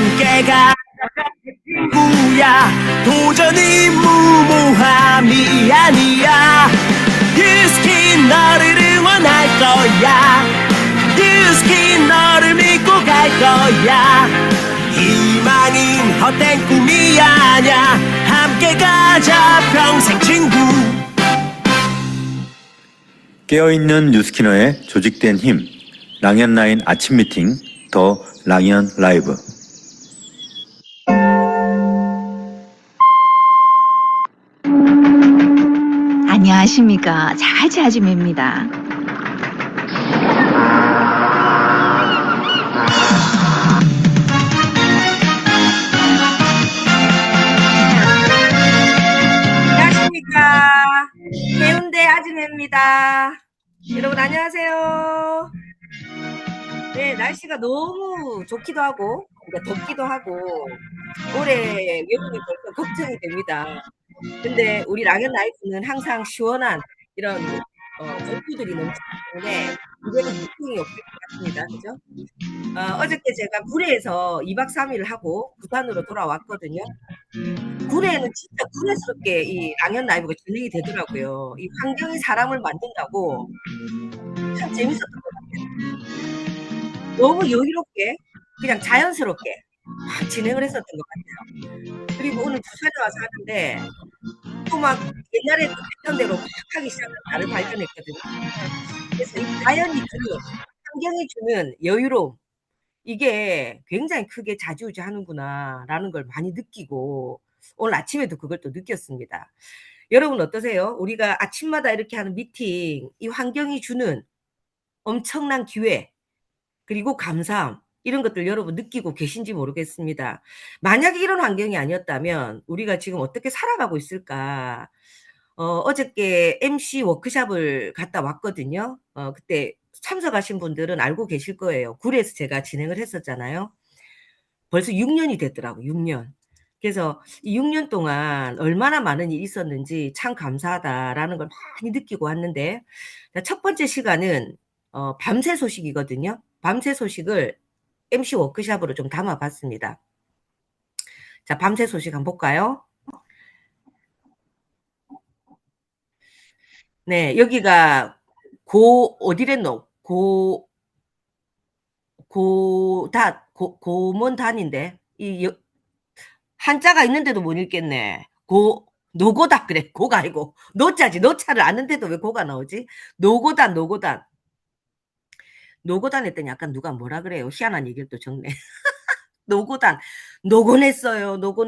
함께가 친구야. 도전이 무모함이 아니야. 유스킨 너를 응원할 거야. 유스킨 너를 믿고 갈 거야. 희망은 헛된 꿈이 아냐. 함께 가자 평생 친구. 깨어있는 뉴스키너의 조직된 힘, 랑연9 아침 미팅, 더 랑연 라이브. 안녕하십니까. 자갈치 아줌입니다. 안녕하십니까. 해운대 아줌입니다. 여러분 안녕하세요. 네, 날씨가 너무 좋기도 하고 덥기도 하고 올해 외국이 벌써 걱정이 됩니다. 근데 우리 랑연 라이프는 항상 시원한 이런 전투들이 넘치기 때문에 이제는 걱정이 없을 것 같습니다. 그죠? 어저께 제가 구례에서 2박 3일을 하고 부산으로 돌아왔거든요. 구례에는 진짜 구례스럽게 이 랑연 라이브가 진행이 되더라고요. 이 환경이 사람을 만든다고 참 재밌었던 것 같아요. 너무 여유롭게 그냥 자연스럽게 막 진행을 했었던 것 같아요. 그리고 오늘 부산에 와서 하는데 또 막 옛날에 또 했던 대로 막 하기 시작한 나를 발견했거든요. 그래서 이 자연이 주는 환경이 주는 여유로움 이게 굉장히 크게 좌지우지하는구나라는 걸 많이 느끼고 오늘 아침에도 그걸 또 느꼈습니다. 여러분 어떠세요? 우리가 아침마다 이렇게 하는 미팅, 이 환경이 주는 엄청난 기회 그리고 감사함 이런 것들 여러분 느끼고 계신지 모르겠습니다. 만약에 이런 환경이 아니었다면 우리가 지금 어떻게 살아가고 있을까? 어저께 MC 워크숍을 갔다 왔거든요. 그때 참석하신 분들은 알고 계실 거예요. 구례에서 제가 진행을 했었잖아요. 벌써 6년이 됐더라고요. 6년. 그래서 이 6년 동안 얼마나 많은 일이 있었는지 참 감사하다라는 걸 많이 느끼고 왔는데 첫 번째 시간은 밤새 소식이거든요. 밤새 소식을 MC 워크숍으로 좀 담아봤습니다. 자, 밤새 소식 한번 볼까요? 네, 여기가 어디랬노? 고문단인데, 한자가 있는데도 못 읽겠네. 노고단, 그래. 고가 아니고. 노자지. 노자를 아는데도 왜 고가 나오지? 노고단. 노고단 했더니 약간 누가 뭐라 그래요. 희한한 얘기를 또 적네. 노고단. 노곤했어요. 너무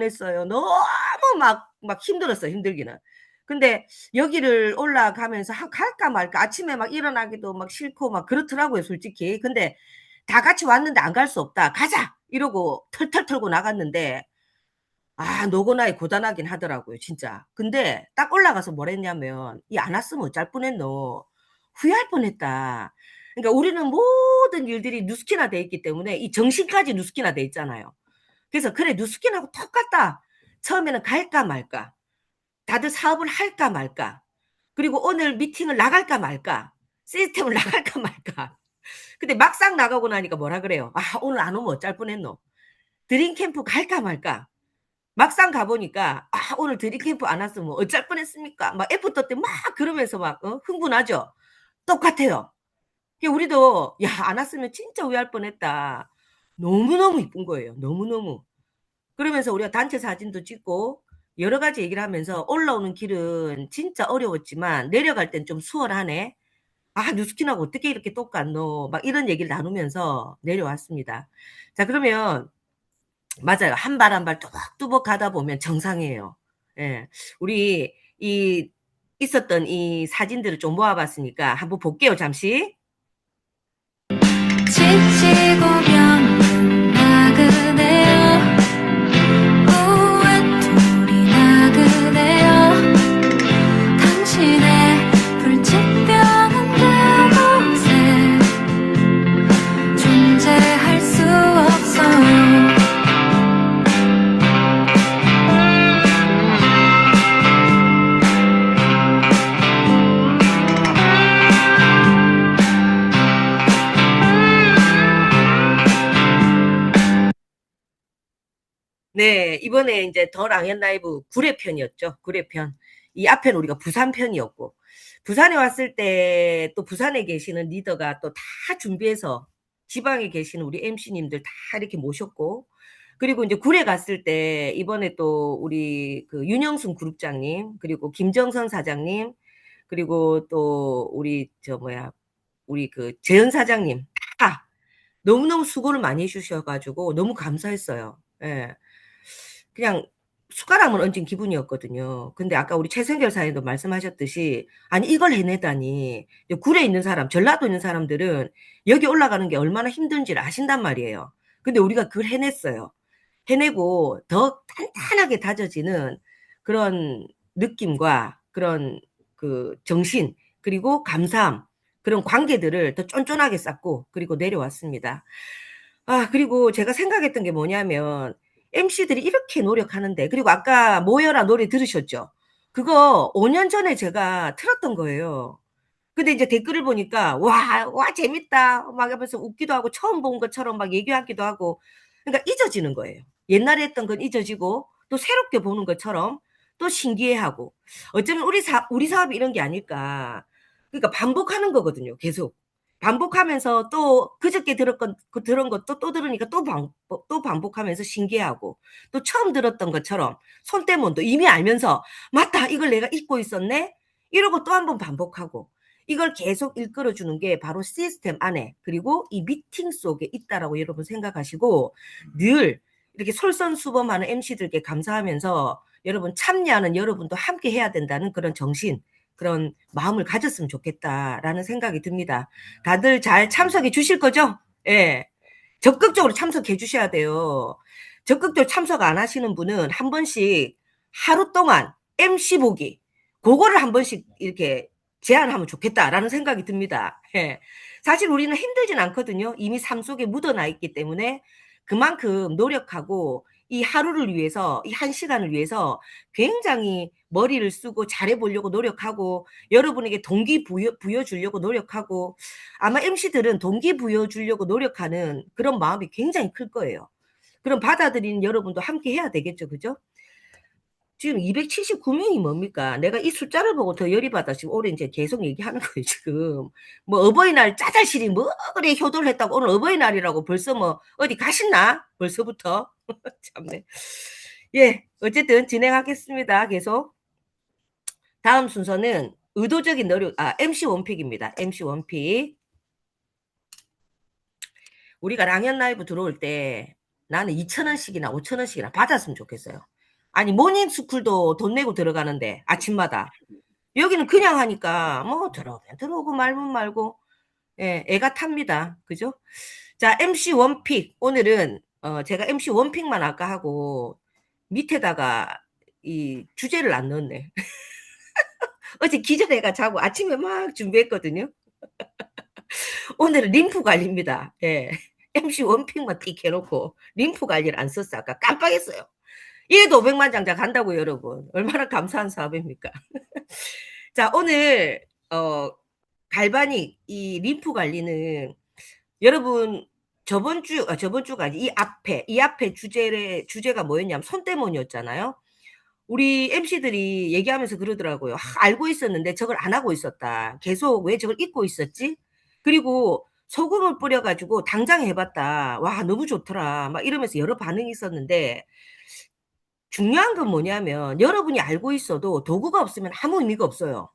막 힘들었어요. 힘들기는. 근데 여기를 올라가면서 갈까 말까 아침에 막 일어나기도 막 싫고 막 그렇더라고요. 솔직히. 근데 다 같이 왔는데 안 갈 수 없다. 가자! 이러고 털털 털고 나갔는데 노고나이 고단하긴 하더라고요. 진짜. 근데 딱 올라가서 뭘 했냐면 안 왔으면 어쩔 뻔했노. 후회할 뻔했다. 그러니까 우리는 모든 일들이 누스키나 돼 있기 때문에 이 정신까지 누스키나 돼 있잖아요. 그래서 그래 누스키나하고 똑같다. 처음에는 갈까 말까. 다들 사업을 할까 말까. 그리고 오늘 미팅을 나갈까 말까. 시스템을 나갈까 말까. 근데 막상 나가고 나니까 뭐라 그래요. 오늘 안 오면 어쩔 뻔했노. 드림캠프 갈까 말까. 막상 가보니까 오늘 드림캠프 안 왔으면 어쩔 뻔했습니까. 막 애프터 때 막 그러면서 막 흥분하죠. 똑같아요. 우리도 안 왔으면 진짜 후회할 뻔했다. 너무너무 이쁜 거예요. 너무너무. 그러면서 우리가 단체 사진도 찍고 여러 가지 얘기를 하면서 올라오는 길은 진짜 어려웠지만 내려갈 땐 좀 수월하네. 뉴스킨하고 어떻게 이렇게 똑같노? 막 이런 얘기를 나누면서 내려왔습니다. 자, 그러면 맞아요. 한 발 한 발 뚜벅뚜벅 가다 보면 정상이에요. 예. 우리 있었던 이 사진들을 좀 모아봤으니까 한번 볼게요. 잠시. 지치고 병든 나그네여 우웻토리 나그네여 당신의 불치병은 그곳에 존재할 수 없어요. 네, 이번에 이제 더 랑앤 라이브 9회 편이었죠. 9회 편. 이 앞에는 우리가 부산 편이었고, 부산에 왔을 때 또 부산에 계시는 리더가 또 다 준비해서 지방에 계시는 우리 MC님들 다 이렇게 모셨고, 그리고 이제 구례 갔을 때 이번에 또 우리 그 윤영순 그룹장님, 그리고 김정선 사장님, 그리고 또 우리 저 뭐야, 우리 그 재현 사장님 다 너무너무 수고를 많이 해주셔가지고 너무 감사했어요. 예. 그냥 숟가락만 얹은 기분이었거든요. 근데 아까 우리 최성결 사장님도 말씀하셨듯이 아니 이걸 해내다니 굴에 있는 사람, 전라도 있는 사람들은 여기 올라가는 게 얼마나 힘든지를 아신단 말이에요. 근데 우리가 그걸 해냈어요. 해내고 더 탄탄하게 다져지는 그런 느낌과 그런 그 정신 그리고 감사함 그런 관계들을 더 쫀쫀하게 쌓고 그리고 내려왔습니다. 아, 그리고 제가 생각했던 게 뭐냐면 MC들이 이렇게 노력하는데 그리고 아까 모여라 노래 들으셨죠? 그거 5년 전에 제가 틀었던 거예요. 근데 이제 댓글을 보니까 와 재밌다 막 하면서 웃기도 하고 처음 본 것처럼 막 얘기하기도 하고 그러니까 잊어지는 거예요. 옛날에 했던 건 잊어지고 또 새롭게 보는 것처럼 또 신기해하고 어쩌면 우리 사업이 이런 게 아닐까. 그러니까 반복하는 거거든요. 계속 반복하면서 또 그저께 들은 것도 또 들으니까 또 반복하면서 신기해하고 또 처음 들었던 것처럼 손때문도 이미 알면서 맞다 이걸 내가 잊고 있었네 이러고 또 한 번 반복하고 이걸 계속 이끌어주는 게 바로 시스템 안에 그리고 이 미팅 속에 있다라고 여러분 생각하시고 늘 이렇게 솔선수범하는 MC들께 감사하면서 여러분 참여하는 여러분도 함께 해야 된다는 그런 정신 그런 마음을 가졌으면 좋겠다라는 생각이 듭니다. 다들 잘 참석해 주실 거죠? 예. 적극적으로 참석해 주셔야 돼요. 적극적으로 참석 안 하시는 분은 한 번씩 하루 동안 MC 보기 그거를 한 번씩 이렇게 제안하면 좋겠다라는 생각이 듭니다. 예. 사실 우리는 힘들진 않거든요. 이미 삶 속에 묻어나 있기 때문에 그만큼 노력하고 이 하루를 위해서 이 한 시간을 위해서 굉장히 머리를 쓰고 잘해보려고 노력하고 여러분에게 동기부여 주려고 노력하고 아마 MC들은 동기부여 주려고 노력하는 그런 마음이 굉장히 클 거예요. 그럼 받아들이는 여러분도 함께 해야 되겠죠. 그죠? 지금 279명이 뭡니까? 내가 이 숫자를 보고 더 열이 받아 지금 올해 이제 계속 얘기하는 거예요, 지금. 뭐 어버이날 짜잘시리 뭐 그래 효도를 했다고 오늘 어버이날이라고 벌써 뭐 어디 가셨나? 벌써부터. 참네. 예, 어쨌든 진행하겠습니다. 계속. 다음 순서는 의도적인 노력, MC 원픽입니다. MC 원픽. 우리가 랑연 라이브 들어올 때 나는 2,000원씩이나 5,000원씩이나 받았으면 좋겠어요. 아니 모닝스쿨도 돈 내고 들어가는데 아침마다 여기는 그냥 하니까 뭐 들어오면 들어오고 말면 말고 예, 애가 탑니다. 그죠? 자, MC 원픽 오늘은 제가 MC 원픽만 아까 하고 밑에다가 이 주제를 안 넣었네. 어제 기절해가 자고 아침에 막 준비했거든요. 오늘은 림프 관리입니다. 예. MC 원픽만 틱 해놓고 림프 관리를 안 썼어. 아까 깜빡했어요. 이래도 500만 장자 간다고요, 여러분. 얼마나 감사한 사업입니까? 자, 오늘 갈바닉 이 림프 관리는 여러분 저번 주가 아니 이 앞에 주제가 뭐였냐면 손때문이었잖아요. 우리 MC들이 얘기하면서 그러더라고요. 알고 있었는데 저걸 안 하고 있었다. 계속 왜 저걸 잊고 있었지? 그리고 소금을 뿌려가지고 당장 해봤다. 와, 너무 좋더라. 막 이러면서 여러 반응이 있었는데 중요한 건 뭐냐면 여러분이 알고 있어도 도구가 없으면 아무 의미가 없어요.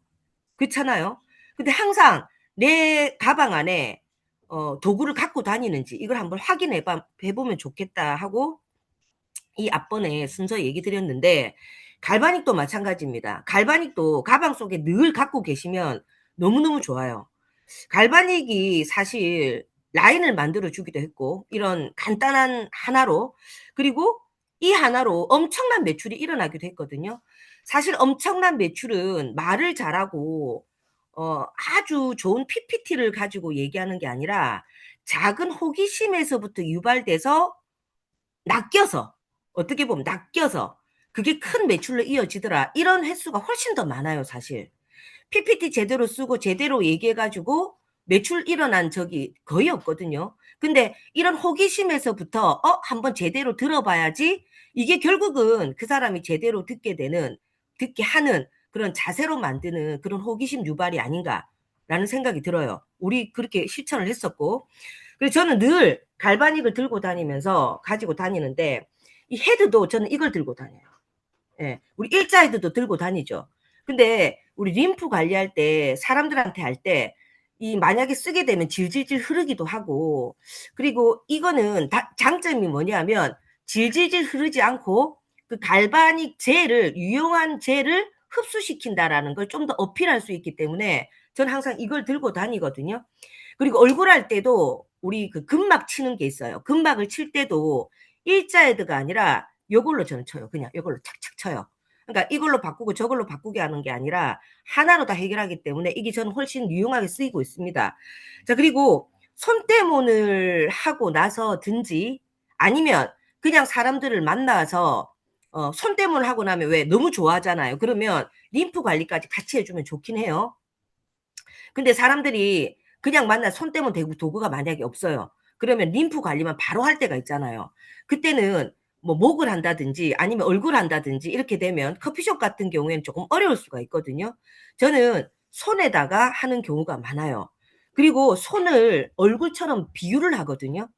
그렇잖아요. 근데 항상 내 가방 안에 도구를 갖고 다니는지 이걸 한번 확인해 보면 좋겠다 하고 이 앞번에 순서 얘기 드렸는데 갈바닉도 마찬가지입니다. 갈바닉도 가방 속에 늘 갖고 계시면 너무너무 좋아요. 갈바닉이 사실 라인을 만들어 주기도 했고 이런 간단한 하나로 그리고 이 하나로 엄청난 매출이 일어나기도 했거든요. 사실 엄청난 매출은 말을 잘하고 아주 좋은 PPT를 가지고 얘기하는 게 아니라 작은 호기심에서부터 유발돼서 낚여서 어떻게 보면 낚여서 그게 큰 매출로 이어지더라. 이런 횟수가 훨씬 더 많아요, 사실. PPT 제대로 쓰고 제대로 얘기해가지고 매출 일어난 적이 거의 없거든요. 근데 이런 호기심에서부터 한번 제대로 들어봐야지 이게 결국은 그 사람이 제대로 듣게 하는 그런 자세로 만드는 그런 호기심 유발이 아닌가라는 생각이 들어요. 우리 그렇게 실천을 했었고. 그래서 저는 늘 갈바닉을 들고 다니면서 가지고 다니는데 이 헤드도 저는 이걸 들고 다녀요. 예, 우리 일자 헤드도 들고 다니죠. 근데 우리 림프 관리할 때 사람들한테 할 때 이 만약에 쓰게 되면 질질질 흐르기도 하고 그리고 이거는 장점이 뭐냐면 질질질 흐르지 않고 그 갈바닉 젤을 유용한 젤을 흡수시킨다라는 걸 좀 더 어필할 수 있기 때문에 저는 항상 이걸 들고 다니거든요. 그리고 얼굴 할 때도 우리 그 근막 치는 게 있어요. 근막을 칠 때도 일자 헤드가 아니라 요걸로 저는 쳐요. 그냥 요걸로 착착 쳐요. 그러니까 이걸로 바꾸고 저걸로 바꾸게 하는 게 아니라 하나로 다 해결하기 때문에 이게 저는 훨씬 유용하게 쓰이고 있습니다. 자, 그리고 손때문을 하고 나서든지 아니면 그냥 사람들을 만나서 손때문을 하고 나면 왜 너무 좋아하잖아요. 그러면 림프 관리까지 같이 해주면 좋긴 해요. 근데 사람들이 그냥 만나 손때문 도구가 만약에 없어요. 그러면 림프 관리만 바로 할 때가 있잖아요. 그때는 뭐 목을 한다든지 아니면 얼굴 한다든지 이렇게 되면 커피숍 같은 경우에는 조금 어려울 수가 있거든요. 저는 손에다가 하는 경우가 많아요. 그리고 손을 얼굴처럼 비유를 하거든요.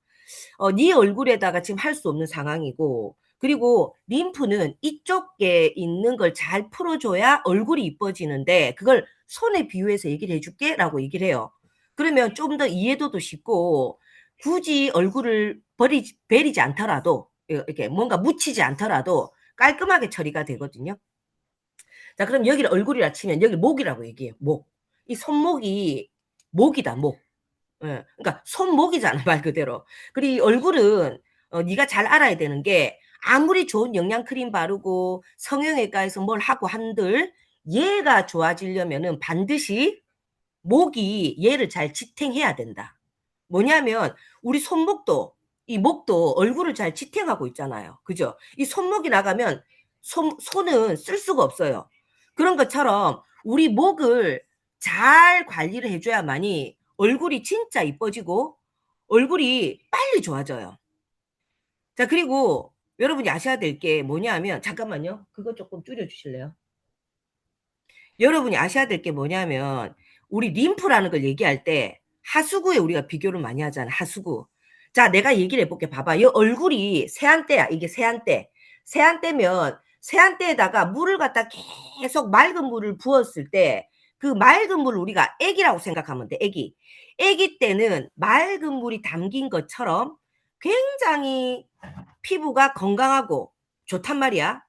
네 얼굴에다가 지금 할 수 없는 상황이고 그리고 림프는 이쪽에 있는 걸 잘 풀어줘야 얼굴이 이뻐지는데 그걸 손에 비유해서 얘기를 해줄게 라고 얘기를 해요. 그러면 좀 더 이해도도 쉽고 굳이 얼굴을 베리지 않더라도 이렇게 뭔가 묻히지 않더라도 깔끔하게 처리가 되거든요. 자, 그럼 여기를 얼굴이라 치면 여기 목이라고 얘기해요. 목. 이 손목이 목이다, 목. 예, 그러니까 손목이잖아 말 그대로. 그리고 이 얼굴은 네가 잘 알아야 되는 게 아무리 좋은 영양 크림 바르고 성형외과에서 뭘 하고 한들 얘가 좋아지려면은 반드시 목이 얘를 잘 지탱해야 된다. 뭐냐면 우리 손목도 이 목도 얼굴을 잘 지탱하고 있잖아요. 그죠? 이 손목이 나가면 손은 쓸 수가 없어요. 그런 것처럼 우리 목을 잘 관리를 해줘야만이 얼굴이 진짜 이뻐지고 얼굴이 빨리 좋아져요. 자, 그리고 여러분이 아셔야 될 게 뭐냐면 잠깐만요. 그거 조금 줄여주실래요? 여러분이 아셔야 될 게 뭐냐면 우리 림프라는 걸 얘기할 때 하수구에 우리가 비교를 많이 하잖아. 하수구. 자, 내가 얘기를 해볼게. 봐봐. 이 얼굴이 세안대야. 이게 세안대. 세안대면 세안대에다가 물을 갖다 계속 맑은 물을 부었을 때 그 맑은 물을 우리가 애기라고 생각하면 돼. 애기. 애기 때는 맑은 물이 담긴 것처럼 굉장히 피부가 건강하고 좋단 말이야.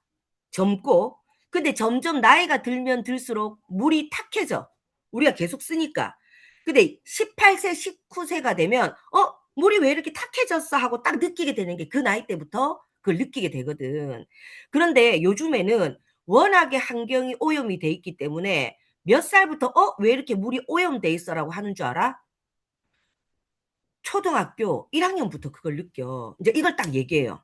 젊고. 근데 점점 나이가 들면 들수록 물이 탁해져. 우리가 계속 쓰니까. 근데 18세, 19세가 되면 물이 왜 이렇게 탁해졌어 하고 딱 느끼게 되는 게 그 나이 때부터 그걸 느끼게 되거든. 그런데 요즘에는 워낙에 환경이 오염이 돼 있기 때문에 몇 살부터 왜 이렇게 물이 오염돼 있어라고 하는 줄 알아? 초등학교 1학년부터 그걸 느껴. 이제 이걸 딱 얘기해요.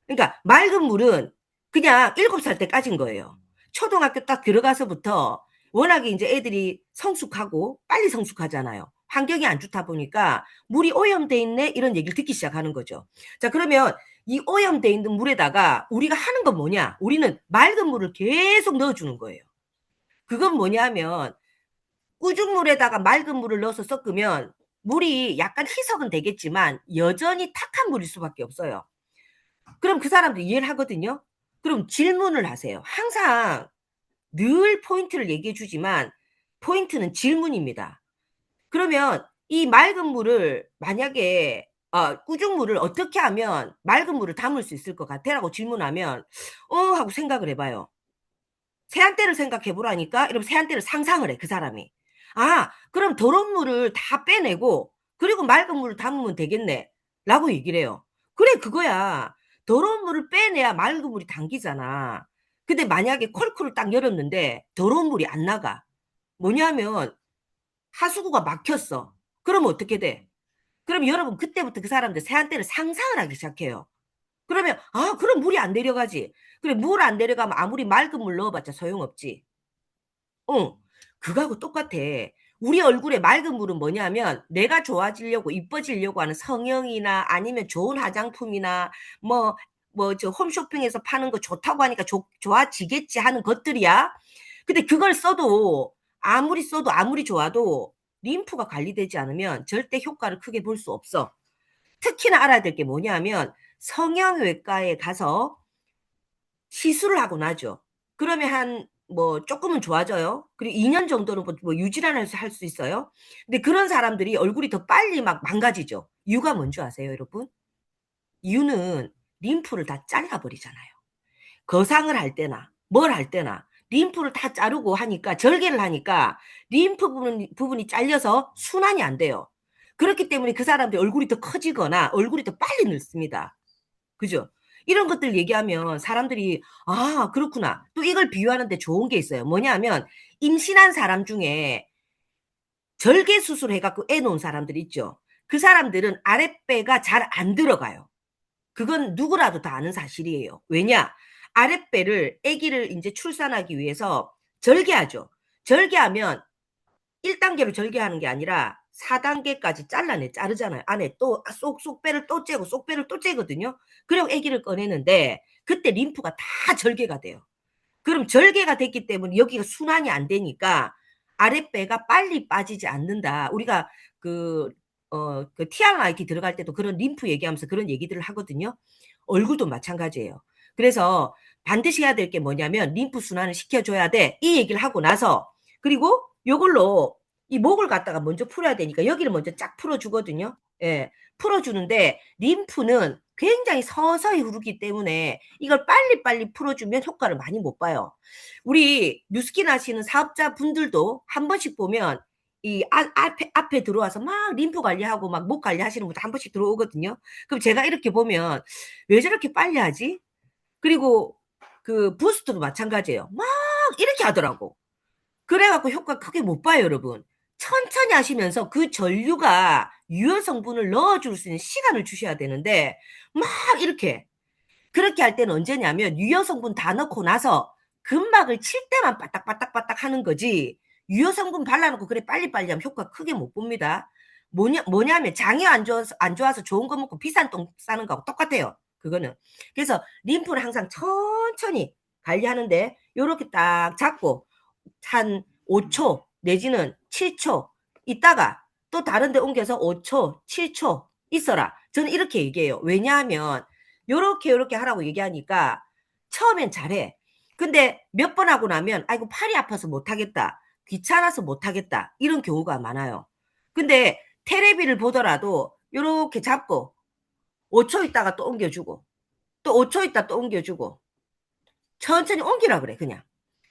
그러니까 맑은 물은 그냥 7살 때까진 거예요. 초등학교 딱 들어가서부터 워낙에 이제 애들이 성숙하고 빨리 성숙하잖아요. 환경이 안 좋다 보니까 물이 오염돼 있네 이런 얘기를 듣기 시작하는 거죠. 자, 그러면 이 오염돼 있는 물에다가 우리가 하는 건 뭐냐? 우리는 맑은 물을 계속 넣어주는 거예요. 그건 뭐냐면 우중물에다가 맑은 물을 넣어서 섞으면 물이 약간 희석은 되겠지만 여전히 탁한 물일 수밖에 없어요. 그럼 그 사람도 이해를 하거든요. 그럼 질문을 하세요. 항상 늘 포인트를 얘기해 주지만 포인트는 질문입니다. 그러면 이 맑은 물을 만약에 꾸중물을 어떻게 하면 맑은 물을 담을 수 있을 것 같아? 라고 질문하면 하고 생각을 해봐요. 세안대를 생각해 보라니까 이러면 세안대를 상상을 해 그 사람이. 그럼 더러운 물을 다 빼내고 그리고 맑은 물을 담으면 되겠네 라고 얘기를 해요. 그래 그거야. 더러운 물을 빼내야 맑은 물이 당기잖아. 근데 만약에 콜크를 딱 열었는데 더러운 물이 안 나가. 뭐냐면 하수구가 막혔어. 그러면 어떻게 돼? 그럼 여러분 그때부터 그 사람들 세안대를 상상을 하기 시작해요. 그러면 그럼 물이 안 내려가지. 그래 물 안 내려가면 아무리 맑은 물 넣어봤자 소용없지. 그거하고 똑같아. 우리 얼굴에 맑은 물은 뭐냐면 내가 좋아지려고 이뻐지려고 하는 성형이나 아니면 좋은 화장품이나 저 홈쇼핑에서 파는 거 좋다고 하니까 좋아지겠지 하는 것들이야. 근데 그걸 써도 아무리 좋아도 림프가 관리되지 않으면 절대 효과를 크게 볼 수 없어. 특히나 알아야 될 게 뭐냐면 성형외과에 가서 시술을 하고 나죠. 그러면 조금은 좋아져요. 그리고 2년 정도는 유지를 할 수 있어요. 근데 그런 사람들이 얼굴이 더 빨리 막 망가지죠. 이유가 뭔지 아세요, 여러분? 이유는 림프를 다 잘라버리잖아요. 거상을 할 때나 뭘 할 때나 림프를 다 자르고 하니까 절개를 하니까 림프 부분이 잘려서 순환이 안 돼요. 그렇기 때문에 그 사람들 얼굴이 더 커지거나 얼굴이 더 빨리 늙습니다. 그죠? 이런 것들 얘기하면 사람들이 아 그렇구나. 또 이걸 비유하는데 좋은 게 있어요. 뭐냐면 임신한 사람 중에 절개 수술 해갖고 애 놓은 사람들 있죠. 그 사람들은 아랫배가 잘 안 들어가요. 그건 누구라도 다 아는 사실이에요. 왜냐? 아랫배를 아기를 이제 출산하기 위해서 절개하죠. 절개하면 1단계로 절개하는 게 아니라 4단계까지 자르잖아요. 안에 또 쏙배를 또 째고 쏙배를 또 째거든요. 그리고 아기를 꺼내는데 그때 림프가 다 절개가 돼요. 그럼 절개가 됐기 때문에 여기가 순환이 안 되니까 아랫배가 빨리 빠지지 않는다. 우리가 그 TRIT 들어갈 때도 그런 림프 얘기하면서 그런 얘기들을 하거든요. 얼굴도 마찬가지예요. 그래서 반드시 해야 될 게 뭐냐면 림프 순환을 시켜줘야 돼. 이 얘기를 하고 나서 그리고 요걸로 이 목을 갖다가 먼저 풀어야 되니까 여기를 먼저 쫙 풀어주거든요. 예, 풀어주는데 림프는 굉장히 서서히 흐르기 때문에 이걸 빨리빨리 풀어주면 효과를 많이 못 봐요. 우리 뉴스킨 하시는 사업자분들도 한 번씩 보면 이 앞에 들어와서 막 림프 관리하고 막 목 관리하시는 분들 한 번씩 들어오거든요. 그럼 제가 이렇게 보면 왜 저렇게 빨리 하지? 그리고 그 부스트도 마찬가지예요. 막 이렇게 하더라고. 그래갖고 효과 크게 못 봐요, 여러분. 천천히 하시면서 그 전류가 유효 성분을 넣어줄 수 있는 시간을 주셔야 되는데 막 이렇게 그렇게 할 때는 언제냐면 유효 성분 다 넣고 나서 근막을 칠 때만 바딱바딱바딱 하는 거지 유효 성분 발라놓고 그래 빨리빨리 하면 효과 크게 못 봅니다. 뭐냐면 장이 안 좋아서 좋은 거 먹고 비싼 똥 싸는 거하고 똑같아요. 그거는. 그래서 림프를 항상 천천히 관리하는데 요렇게 딱 잡고 한 5초 내지는 7초 있다가 또 다른 데 옮겨서 5초, 7초 있어라. 저는 이렇게 얘기해요. 왜냐하면 요렇게 하라고 얘기하니까 처음엔 잘해. 근데 몇 번 하고 나면 아이고 팔이 아파서 못하겠다. 귀찮아서 못하겠다. 이런 경우가 많아요. 근데 테레비를 보더라도 요렇게 잡고 5초 있다가 또 옮겨주고 또 5초 있다 또 옮겨주고 천천히 옮기라 그래 그냥.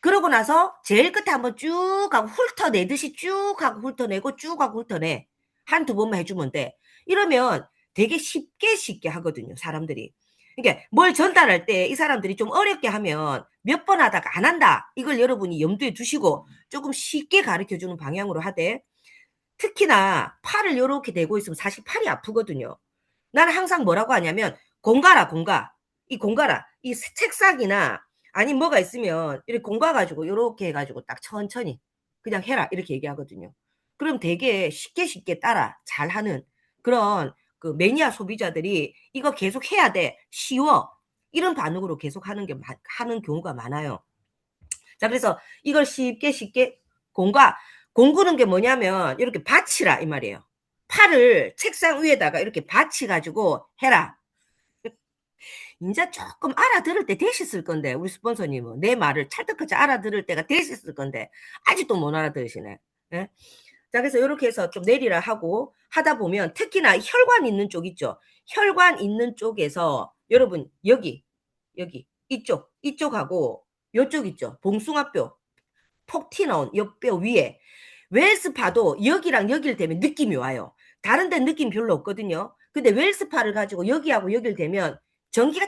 그러고 나서 제일 끝에 한번 쭉 하고 훑어내듯이 쭉 하고 훑어내고 쭉 하고 훑어내. 한두 번만 해주면 돼. 이러면 되게 쉽게 하거든요, 사람들이. 그러니까 뭘 전달할 때 이 사람들이 좀 어렵게 하면 몇 번 하다가 안 한다. 이걸 여러분이 염두에 두시고 조금 쉽게 가르쳐주는 방향으로 하되 특히나 팔을 이렇게 대고 있으면 사실 팔이 아프거든요. 나는 항상 뭐라고 하냐면 공가라. 이 책상이나 아니면 뭐가 있으면 이렇게 공가가지고 이렇게 해가지고 딱 천천히 그냥 해라 이렇게 얘기하거든요. 그럼 되게 쉽게 따라 잘하는 그런 그 매니아 소비자들이 이거 계속 해야 돼 쉬워 이런 반응으로 계속 하는 경우가 많아요. 자 그래서 이걸 쉽게 공구는 게 뭐냐면 이렇게 받치라 이 말이에요. 팔을 책상 위에다가 이렇게 받치가지고 해라. 이제 조금 알아들을 때 되셨을 건데 우리 스폰서님은 내 말을 찰떡같이 알아들을 때가 되셨을 건데 아직도 못 알아들으시네. 예? 자 그래서 이렇게 해서 좀 내리라 하고 하다 보면 특히나 혈관 있는 쪽 있죠. 혈관 있는 쪽에서 여러분 여기 이쪽하고 요쪽 있죠. 봉숭아뼈 폭 튀어나온 옆뼈 위에 웰스파도 여기랑 여기를 대면 느낌이 와요. 다른 데는 느낌 별로 없거든요. 근데 웰스파를 가지고 여기하고 여기를 대면 전기가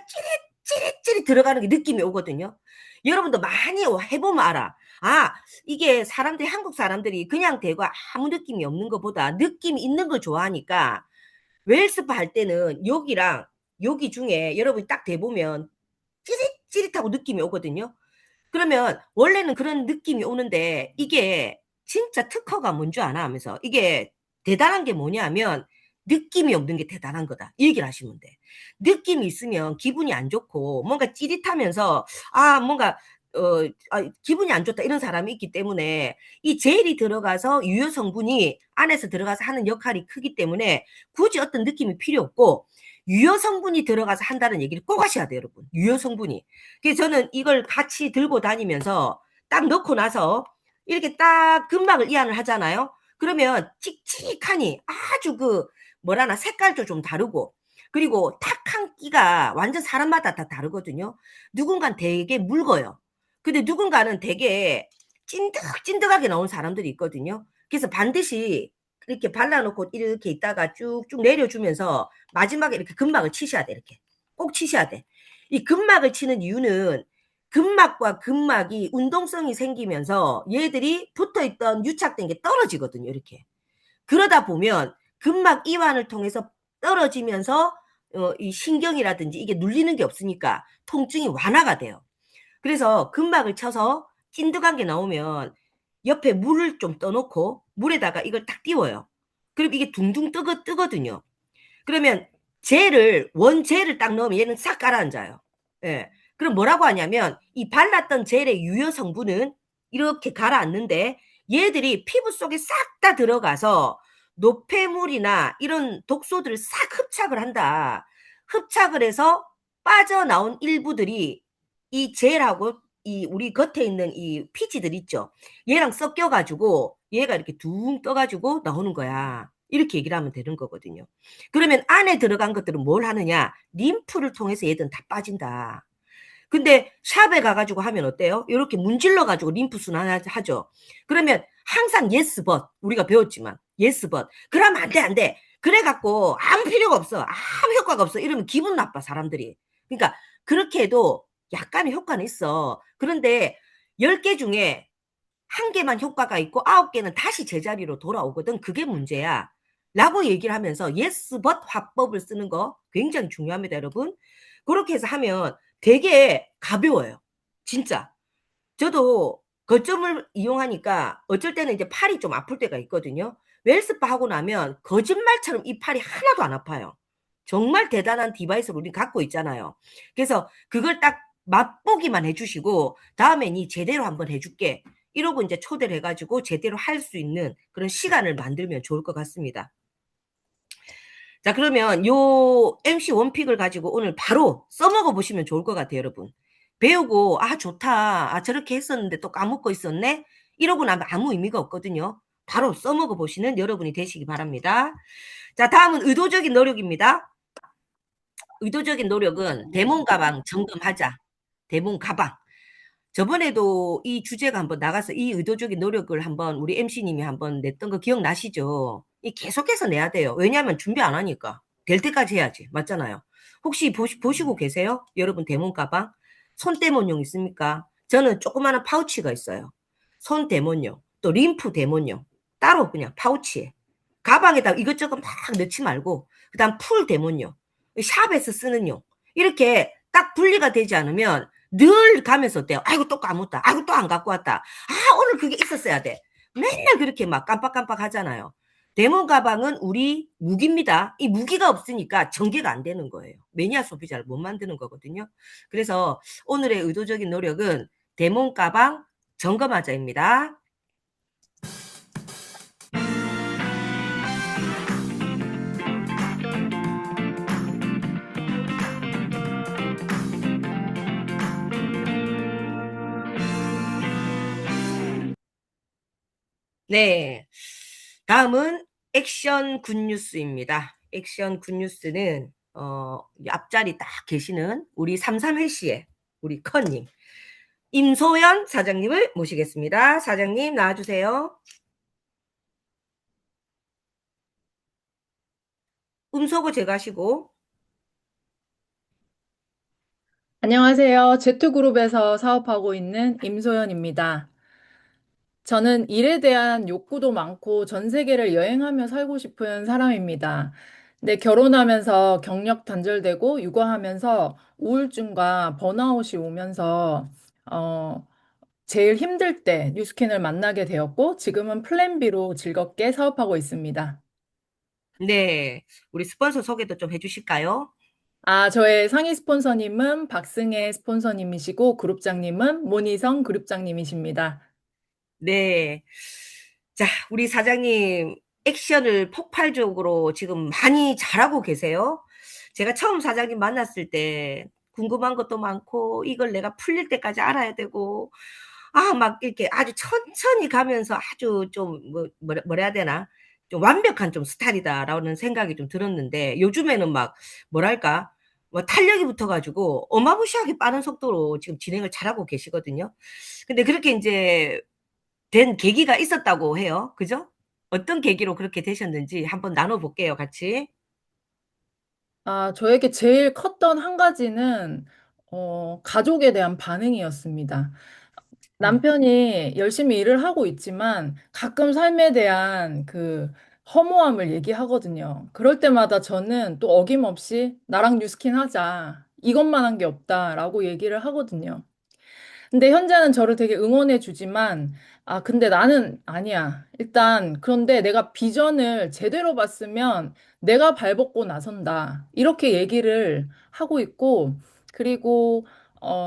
찌릿 들어가는 게 느낌이 오거든요. 여러분도 많이 해보면 알아. 아 이게 한국 사람들이 그냥 대고 아무 느낌이 없는 것보다 느낌이 있는 걸 좋아하니까 웰스파 할 때는 여기랑 여기 중에 여러분이 딱 대보면 찌릿하고 느낌이 오거든요. 그러면 원래는 그런 느낌이 오는데 이게 진짜 특허가 뭔 줄 아나 하면서 이게 대단한 게 뭐냐면 느낌이 없는 게 대단한 거다. 이 얘기를 하시면 돼. 느낌이 있으면 기분이 안 좋고 뭔가 찌릿하면서 뭔가 기분이 안 좋다 이런 사람이 있기 때문에 이 젤이 들어가서 유효 성분이 안에서 들어가서 하는 역할이 크기 때문에 굳이 어떤 느낌이 필요 없고 유효 성분이 들어가서 한다는 얘기를 꼭 하셔야 돼요, 여러분. 유효 성분이. 그래서 저는 이걸 같이 들고 다니면서 딱 넣고 나서 이렇게 딱 근막을 이완을 하잖아요. 그러면 칙칙하니 아주 뭐라나 색깔도 좀 다르고 그리고 탁 한 끼가 완전 사람마다 다 다르거든요. 누군가는 되게 묽어요. 근데 누군가는 되게 찐득찐득하게 나온 사람들이 있거든요. 그래서 반드시 이렇게 발라놓고 이렇게 있다가 쭉쭉 내려주면서 마지막에 이렇게 근막을 치셔야 돼. 이렇게 꼭 치셔야 돼. 이 근막을 치는 이유는 근막과 근막이 운동성이 생기면서 얘들이 붙어있던 유착된 게 떨어지거든요. 이렇게. 그러다 보면 근막 이완을 통해서 떨어지면서 이 신경이라든지 이게 눌리는 게 없으니까 통증이 완화가 돼요. 그래서 근막을 쳐서 찐득한 게 나오면 옆에 물을 좀 떠놓고 물에다가 이걸 딱 띄워요. 그럼 이게 둥둥 뜨거든요. 그러면 원젤을 딱 넣으면 얘는 싹 가라앉아요. 예. 그럼 뭐라고 하냐면 이 발랐던 젤의 유효 성분은 이렇게 가라앉는데 얘들이 피부 속에 싹 다 들어가서 노폐물이나 이런 독소들을 싹 흡착을 한다. 흡착을 해서 빠져나온 일부들이 이 젤하고 이 우리 겉에 있는 이 피지들 있죠. 얘랑 섞여가지고 얘가 이렇게 둥 떠가지고 나오는 거야. 이렇게 얘기를 하면 되는 거거든요. 그러면 안에 들어간 것들은 뭘 하느냐? 림프를 통해서 얘들은 다 빠진다. 근데 샵에 가가지고 하면 어때요? 이렇게 문질러가지고 림프 순환 하죠. 그러면 항상 yes but 우리가 배웠지만 yes but 그러면 안 돼, 안 돼. 그래갖고 아무 필요가 없어. 아무 효과가 없어. 이러면 기분 나빠 사람들이. 그러니까 그렇게 해도 약간의 효과는 있어. 그런데 10개 중에 1개만 효과가 있고 9개는 다시 제자리로 돌아오거든. 그게 문제야. 라고 얘기를 하면서 yes but 화법을 쓰는 거 굉장히 중요합니다, 여러분. 그렇게 해서 하면 되게 가벼워요. 진짜. 저도 거점을 이용하니까 어쩔 때는 이제 팔이 좀 아플 때가 있거든요. 웰스파 하고 나면 거짓말처럼 이 팔이 하나도 안 아파요. 정말 대단한 디바이스를 우리 갖고 있잖아요. 그래서 그걸 딱 맛보기만 해주시고 다음에 니 제대로 한번 해줄게. 이러고 이제 초대를 해가지고 제대로 할 수 있는 그런 시간을 만들면 좋을 것 같습니다. 자, 그러면 요 MC 원픽을 가지고 오늘 바로 써먹어 보시면 좋을 것 같아요, 여러분. 배우고, 좋다. 저렇게 했었는데 또 까먹고 있었네? 이러고 나면 아무 의미가 없거든요. 바로 써먹어 보시는 여러분이 되시기 바랍니다. 자, 다음은 의도적인 노력입니다. 의도적인 노력은 데몬 가방 점검하자. 데몬 가방. 저번에도 이 주제가 한번 나가서 이 의도적인 노력을 한번 우리 MC님이 한번 냈던 거 기억나시죠? 이 계속해서 내야 돼요. 왜냐하면 준비 안 하니까. 될 때까지 해야지. 맞잖아요. 혹시 보시고 계세요? 여러분 데몬 가방? 손 데몬용 있습니까? 저는 조그마한 파우치가 있어요. 손 데몬용, 또 림프 데몬용. 따로 그냥 파우치에. 가방에다 이것저것 막 넣지 말고 그 다음 풀 데몬용. 샵에서 쓰는 용. 이렇게 딱 분리가 되지 않으면 늘 가면서 어때요? 아이고 또 까먹었다. 아이고 또 안 갖고 왔다. 오늘 그게 있었어야 돼. 맨날 그렇게 막 깜빡깜빡 하잖아요. 데몬 가방은 우리 무기입니다. 이 무기가 없으니까 전개가 안 되는 거예요. 매니아 소비자를 못 만드는 거거든요. 그래서 오늘의 의도적인 노력은 데몬 가방 점검하자입니다. 네. 다음은 액션 굿뉴스입니다. 액션 굿뉴스는 앞자리 딱 계시는 우리 33회씨의 우리 컨님 임소연 사장님을 모시겠습니다. 사장님 나와주세요. 음소거 제거하시고. 안녕하세요. 제투그룹에서 사업하고 있는 임소연입니다. 저는 일에 대한 욕구도 많고 전 세계를 여행하며 살고 싶은 사람입니다. 근데 결혼하면서 경력 단절되고 육아하면서 우울증과 번아웃이 오면서 어, 제일 힘들 때 뉴스킨을 만나게 되었고, 지금은 플랜 B로 즐겁게 사업하고 있습니다. 네, 우리 스폰서 소개도 좀 해주실까요? 아, 저의 상위 스폰서님은 박승혜 스폰서님이시고, 그룹장님은 모니성 그룹장님이십니다. 네. 자, 우리 사장님 액션을 폭발적으로 지금 많이 잘하고 계세요. 제가 처음 사장님 만났을 때 궁금한 것도 많고 이걸 내가 풀릴 때까지 알아야 되고 막 이렇게 아주 천천히 가면서 아주 좀 뭐라 해야 되나? 좀 완벽한 좀 스타일이다라는 생각이 좀 들었는데 요즘에는 막 뭐랄까? 뭐 탄력이 붙어가지고 어마무시하게 빠른 속도로 지금 진행을 잘하고 계시거든요. 근데 그렇게 이제 된 계기가 있었다고 해요. 그죠? 어떤 계기로 그렇게 되셨는지 한번 나눠볼게요, 같이. 아, 저에게 제일 컸던 한 가지는, 가족에 대한 반응이었습니다. 음, 남편이 열심히 일을 하고 있지만 가끔 삶에 대한 그 허무함을 얘기하거든요. 그럴 때마다 저는 또 어김없이 나랑 뉴스킨 하자. 이것만 한 게 없다라고 얘기를 하거든요. 근데 현재는 저를 되게 응원해 주지만, 아, 근데 나는 아니야. 일단, 그런데 내가 비전을 제대로 봤으면 내가 발벗고 나선다. 이렇게 얘기를 하고 있고, 그리고,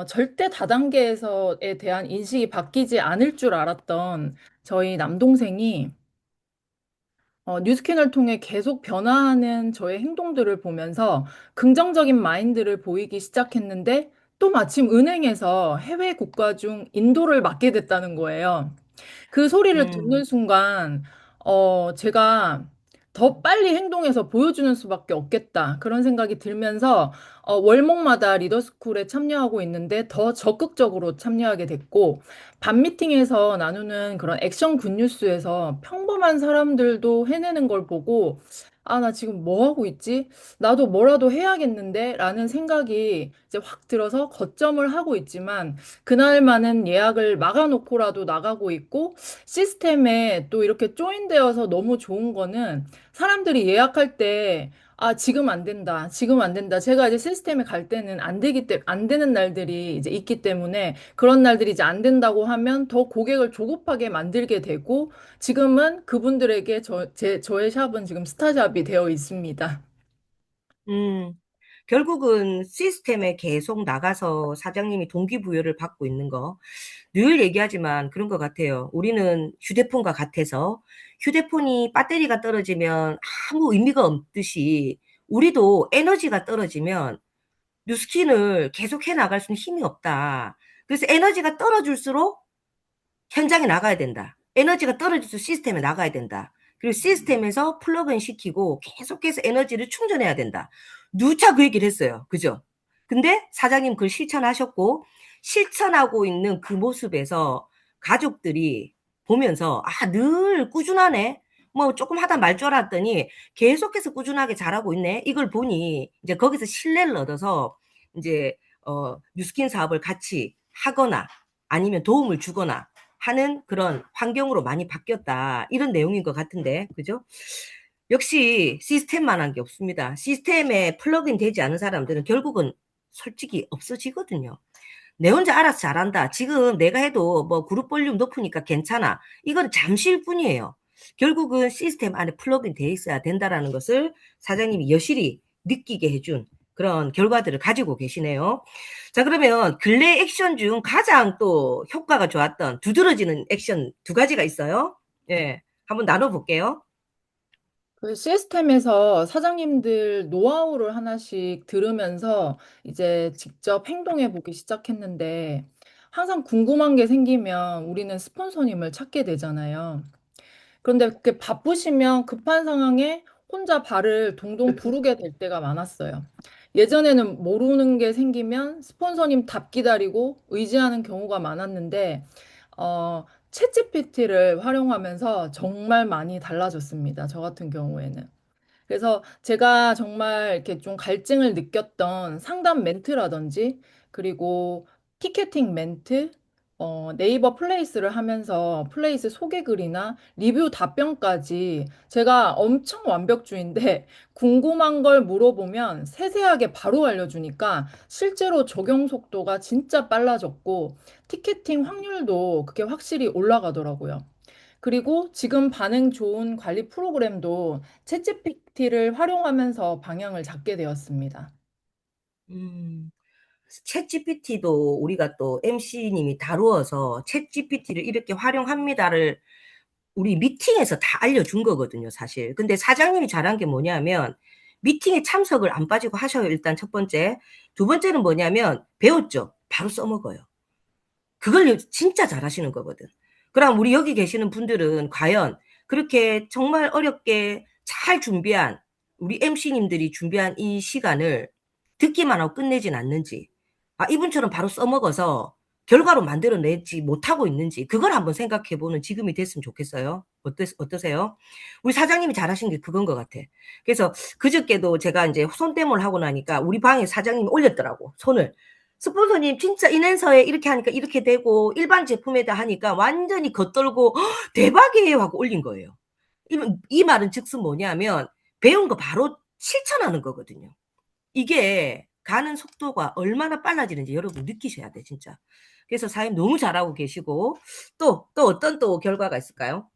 절대 다단계에서에 대한 인식이 바뀌지 않을 줄 알았던 저희 남동생이 뉴스캔을 통해 계속 변화하는 저의 행동들을 보면서 긍정적인 마인드를 보이기 시작했는데 또 마침 은행에서 해외 국가 중 인도를 맡게 됐다는 거예요. 그 소리를 듣는 음, 순간, 제가 더 빨리 행동해서 보여주는 수밖에 없겠다. 그런 생각이 들면서, 월목마다 리더스쿨에 참여하고 있는데 더 적극적으로 참여하게 됐고, 밤 미팅에서 나누는 그런 액션 굿뉴스에서 평범한 사람들도 해내는 걸 보고, 아, 나 지금 뭐 하고 있지? 나도 뭐라도 해야겠는데? 라는 생각이 이제 확 들어서 거점을 하고 있지만, 그날만은 예약을 막아놓고라도 나가고 있고 시스템에 또 이렇게 조인되어서 너무 좋은 거는 사람들이 예약할 때 아, 지금 안 된다. 지금 안 된다. 제가 이제 시스템에 갈 때는 안 되는 날들이 이제 있기 때문에 그런 날들이 이제 안 된다고 하면 더 고객을 조급하게 만들게 되고 지금은 그분들에게 저의 샵은 지금 스타샵이 되어 있습니다. 음. 결국은 시스템에 계속 나가서 사장님이 동기부여를 받고 있는 거. 늘 얘기하지만 그런 것 같아요. 우리는 휴대폰과 같아서 휴대폰이 배터리가 떨어지면 아무 의미가 없듯이 우리도 에너지가 떨어지면 뉴스킨을 계속 해 나갈 수는 힘이 없다. 그래서 에너지가 떨어질수록 현장에 나가야 된다. 에너지가 떨어질수록 시스템에 나가야 된다. 그리고 시스템에서 플러그인 시키고 계속해서 에너지를 충전해야 된다. 누차 그 얘기를 했어요. 그죠? 근데 사장님 그걸 실천하셨고 실천하고 있는 그 모습에서 가족들이 보면서 늘 꾸준하네. 뭐 조금 하다 말 줄 알았더니 계속해서 꾸준하게 잘하고 있네. 이걸 보니 이제 거기서 신뢰를 얻어서 이제 뉴스킨 사업을 같이 하거나 아니면 도움을 주거나 하는 그런 환경으로 많이 바뀌었다. 이런 내용인 것 같은데, 그죠? 역시 시스템만한 게 없습니다. 시스템에 플러그인 되지 않은 사람들은 결국은 솔직히 없어지거든요. 내 혼자 알아서 잘한다. 지금 내가 해도 뭐 그룹 볼륨 높으니까 괜찮아. 이건 잠시일 뿐이에요. 결국은 시스템 안에 플러그인 돼 있어야 된다라는 것을 사장님이 여실히 느끼게 해준 그런 결과들을 가지고 계시네요. 자, 그러면 근래 액션 중 가장 또 효과가 좋았던 두드러지는 액션 두 가지가 있어요. 예, 한번 나눠볼게요. 그 시스템에서 사장님들 노하우를 하나씩 들으면서 이제 직접 행동해 보기 시작했는데 항상 궁금한 게 생기면 우리는 스폰서님을 찾게 되잖아요. 그런데 그렇게 바쁘시면 급한 상황에 혼자 발을 동동 구르게 될 때가 많았어요. 예전에는 모르는 게 생기면 스폰서님 답 기다리고 의지하는 경우가 많았는데, 챗GPT를 활용하면서 정말 많이 달라졌습니다. 저 같은 경우에는. 그래서 제가 정말 이렇게 좀 갈증을 느꼈던 상담 멘트라든지, 그리고 티켓팅 멘트, 네이버 플레이스를 하면서 플레이스 소개 글이나 리뷰 답변까지 제가 엄청 완벽주의인데 궁금한 걸 물어보면 세세하게 바로 알려주니까 실제로 적용 속도가 진짜 빨라졌고 티켓팅 확률도 그게 확실히 올라가더라고요. 그리고 지금 반응 좋은 관리 프로그램도 챗GPT를 활용하면서 방향을 잡게 되었습니다. 음. 챗GPT도 우리가 또 MC님이 다루어서 챗GPT를 이렇게 활용합니다를 우리 미팅에서 다 알려준 거거든요, 사실. 근데 사장님이 잘한 게 뭐냐면 미팅에 참석을 안 빠지고 하셔요, 일단 첫 번째. 두 번째는 뭐냐면 배웠죠. 바로 써먹어요. 그걸 진짜 잘하시는 거거든. 그럼 우리 여기 계시는 분들은 과연 그렇게 정말 어렵게 잘 준비한 우리 MC님들이 준비한 이 시간을 듣기만 하고 끝내진 않는지, 아, 이분처럼 바로 써먹어서 결과로 만들어내지 못하고 있는지, 그걸 한번 생각해보는 지금이 됐으면 좋겠어요. 어떠세요? 우리 사장님이 잘하신 게 그건 것 같아. 그래서 그저께도 제가 이제 손대물 하고 나니까 우리 방에 사장님이 올렸더라고, 손을. 스폰서님 진짜 인앤서에 이렇게 하니까 이렇게 되고 일반 제품에다 하니까 완전히 겉돌고 대박이에요 하고 올린 거예요. 이 말은 즉슨 뭐냐면 배운 거 바로 실천하는 거거든요. 이게 가는 속도가 얼마나 빨라지는지 여러분 느끼셔야 돼, 진짜. 그래서 사장님 너무 잘하고 계시고 또 어떤 또 결과가 있을까요?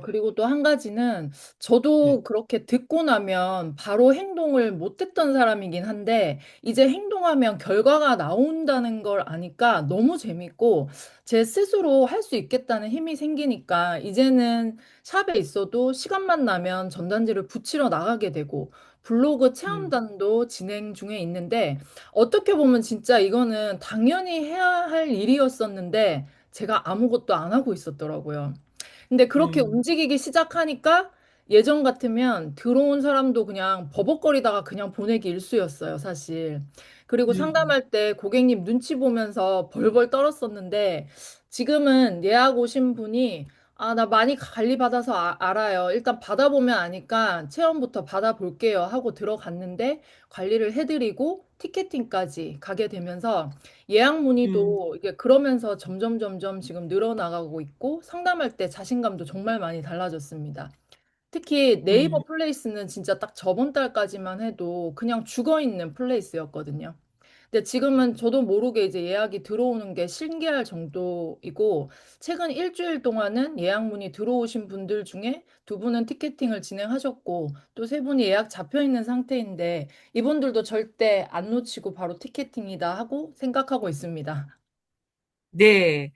그리고 또 한 가지는 음, 저도 그렇게 듣고 나면 바로 행동을 못 했던 사람이긴 한데 이제 행동하면 결과가 나온다는 걸 아니까 너무 재밌고 제 스스로 할 수 있겠다는 힘이 생기니까 이제는 샵에 있어도 시간만 나면 전단지를 붙이러 나가게 되고 블로그 음, 체험단도 진행 중에 있는데 어떻게 보면 진짜 이거는 당연히 해야 할 일이었었는데 제가 아무것도 안 하고 있었더라고요. 근데 그렇게 음, 움직이기 시작하니까 예전 같으면 들어온 사람도 그냥 버벅거리다가 그냥 보내기 일쑤였어요, 사실. 그리고 음, 상담할 때 고객님 눈치 보면서 벌벌 떨었었는데 지금은 예약 오신 분이 아, 나 많이 관리받아서 알아요. 일단 받아보면 아니까 체험부터 받아볼게요 하고 들어갔는데 관리를 해드리고 티켓팅까지 가게 되면서 예약 음, 문의도 이게 그러면서 점점 지금 늘어나가고 있고 상담할 때 자신감도 정말 많이 달라졌습니다. 특히 음. 네이버 플레이스는 진짜 딱 저번 달까지만 해도 그냥 죽어 있는 플레이스였거든요. 근데 지금은 저도 모르게 이제 예약이 들어오는 게 신기할 정도이고 최근 일주일 동안은 예약 문의 들어오신 분들 중에 두 분은 티켓팅을 진행하셨고 또 세 분이 예약 잡혀 있는 상태인데 이분들도 절대 안 놓치고 바로 티켓팅이다 하고 생각하고 있습니다. 네.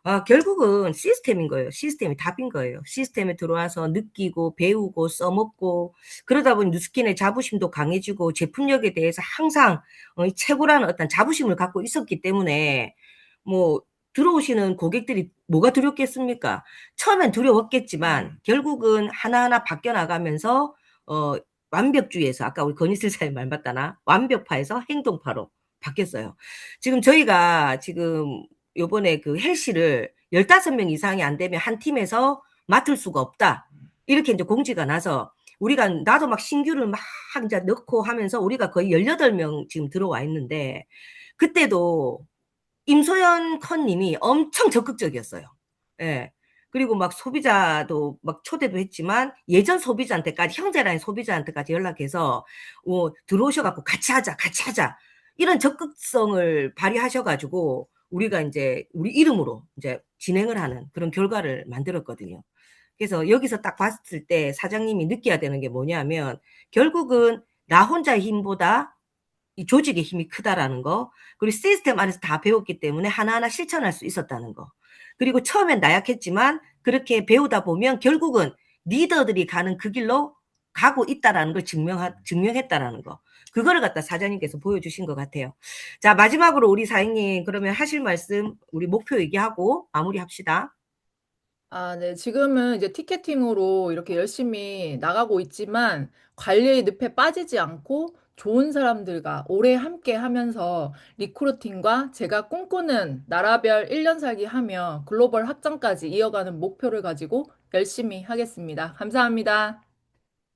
아, 결국은 시스템인 거예요. 시스템이 답인 거예요. 시스템에 들어와서 느끼고 배우고 써먹고 그러다 보니 누스킨의 자부심도 강해지고 제품력에 대해서 항상 최고라는 어떤 자부심을 갖고 있었기 때문에 뭐 들어오시는 고객들이 뭐가 두렵겠습니까? 처음엔 두려웠겠지만 결국은 하나하나 바뀌어 나가면서 어, 완벽주의에서 아까 우리 건희슬사의 말 맞다나 완벽파에서 행동파로 바뀌었어요. 지금 저희가 지금 요번에 그 헬시를 15명 이상이 안 되면 한 팀에서 맡을 수가 없다. 이렇게 이제 공지가 나서 우리가 나도 막 신규를 막 이제 넣고 하면서 우리가 거의 18명 지금 들어와 있는데 그때도 임소연 컨님이 엄청 적극적이었어요. 예. 그리고 막 소비자도 막 초대도 했지만 예전 소비자한테까지 형제라는 소비자한테까지 연락해서 들어오셔갖고 같이 하자, 같이 하자. 이런 적극성을 발휘하셔가지고 우리가 이제 우리 이름으로 이제 진행을 하는 그런 결과를 만들었거든요. 그래서 여기서 딱 봤을 때 사장님이 느껴야 되는 게 뭐냐면 결국은 나 혼자의 힘보다 이 조직의 힘이 크다라는 거, 그리고 시스템 안에서 다 배웠기 때문에 하나하나 실천할 수 있었다는 거. 그리고 처음엔 나약했지만 그렇게 배우다 보면 결국은 리더들이 가는 그 길로 가고 있다라는 걸 증명했다라는 거. 그거를 갖다 사장님께서 보여주신 것 같아요. 자, 마지막으로 우리 사장님 그러면 하실 말씀, 우리 목표 얘기하고 마무리합시다. 아, 네. 지금은 이제 티켓팅으로 이렇게 열심히 나가고 있지만 관리의 늪에 빠지지 않고 좋은 사람들과 오래 함께 하면서 리크루팅과 제가 꿈꾸는 나라별 1년 살기 하며 글로벌 확장까지 이어가는 목표를 가지고 열심히 하겠습니다. 감사합니다.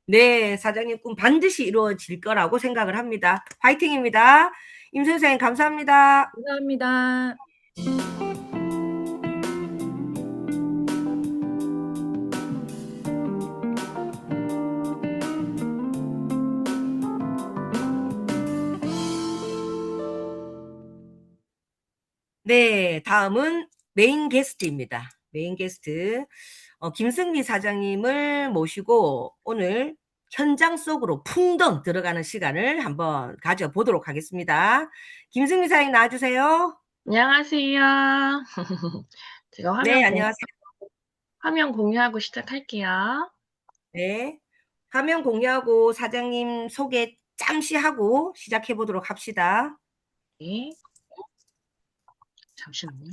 네, 사장님 꿈 반드시 이루어질 거라고 생각을 합니다. 화이팅입니다. 임선생님 감사합니다. 감사합니다. 네, 다음은 메인 게스트입니다. 메인 게스트 김승미 사장님을 모시고 오늘 현장 속으로 풍덩 들어가는 시간을 한번 가져보도록 하겠습니다. 김승미 사장님 나와주세요. 안녕하세요. 제가 네, 안녕하세요. 화면 공유하고 시작할게요. 네, 화면 공유하고 사장님 소개 잠시 하고 시작해 보도록 합시다. 네. 잠시만요.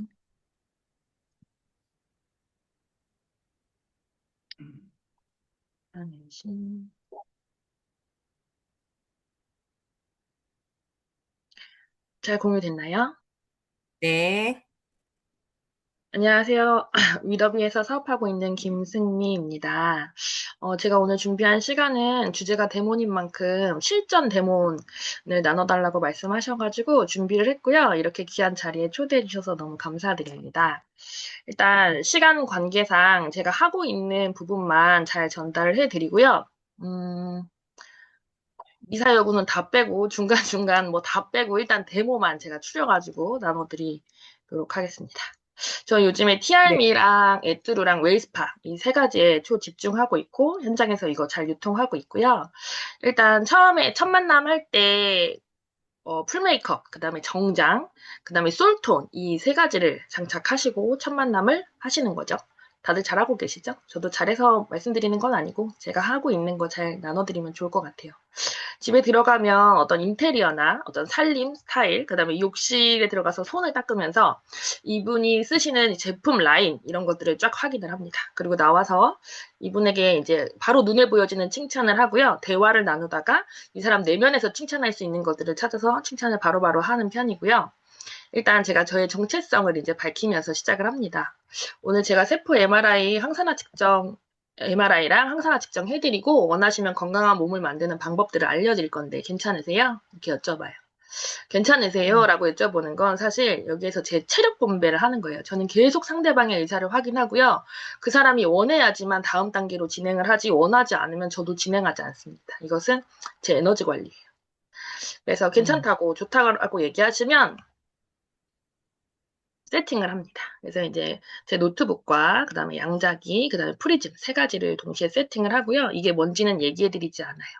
잘 공유됐나요? 네, 안녕하세요. 위더비에서 사업하고 있는 김승미입니다. 제가 오늘 준비한 시간은 주제가 데모인 만큼 실전 데모를 나눠달라고 말씀하셔가지고 준비를 했고요. 이렇게 귀한 자리에 초대해 주셔서 너무 감사드립니다. 일단 시간 관계상 제가 하고 있는 부분만 잘 전달을 해드리고요. 미사 여구는 다 빼고 중간중간 뭐 다 빼고 일단 데모만 제가 추려가지고 나눠드리도록 하겠습니다. 저 요즘에 네, TRM이랑 에뚜루랑 웨이스파 이 세 가지에 초 집중하고 있고 현장에서 이거 잘 유통하고 있고요. 일단 처음에 첫 만남 할 때 풀 메이크업, 그 다음에 정장, 그 다음에 솔톤 이 세 가지를 장착하시고 첫 만남을 하시는 거죠. 다들 잘하고 계시죠? 저도 잘해서 말씀드리는 건 아니고 제가 하고 있는 거 잘 나눠드리면 좋을 것 같아요. 집에 들어가면 어떤 인테리어나 어떤 살림 스타일, 그 다음에 욕실에 들어가서 손을 닦으면서 이분이 쓰시는 제품 라인 이런 것들을 쫙 확인을 합니다. 그리고 나와서 이분에게 이제 바로 눈에 보여지는 칭찬을 하고요. 대화를 나누다가 이 사람 내면에서 칭찬할 수 있는 것들을 찾아서 칭찬을 바로바로 하는 편이고요. 일단 제가 저의 정체성을 이제 밝히면서 시작을 합니다. 오늘 제가 세포 MRI 항산화 측정 MRI랑 항산화 측정 해드리고 원하시면 건강한 몸을 만드는 방법들을 알려드릴 건데 괜찮으세요? 이렇게 여쭤봐요. 괜찮으세요? 라고 여쭤보는 건 사실 여기에서 제 체력 분배를 하는 거예요. 저는 계속 상대방의 의사를 확인하고요. 그 사람이 원해야지만 다음 단계로 진행을 하지 원하지 않으면 저도 진행하지 않습니다. 이것은 제 에너지 관리예요. 그래서 괜찮다고 좋다고 얘기하시면 세팅을 합니다. 그래서 이제 제 노트북과 그 다음에 양자기, 그 다음에 프리즘 세 가지를 동시에 세팅을 하고요. 이게 뭔지는 얘기해드리지 않아요.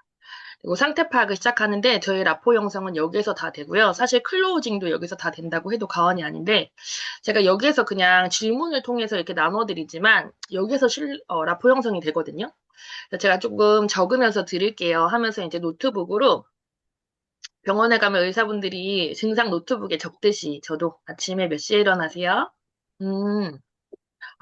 그리고 상태 파악을 시작하는데 저희 라포 형성은 여기에서 다 되고요. 사실 클로징도 여기서 다 된다고 해도 과언이 아닌데 제가 여기에서 그냥 질문을 통해서 이렇게 나눠드리지만 여기에서 라포 형성이 되거든요. 그래서 제가 조금 적으면서 드릴게요 하면서 이제 노트북으로 병원에 가면 의사분들이 증상 노트북에 적듯이 저도 아침에 몇 시에 일어나세요?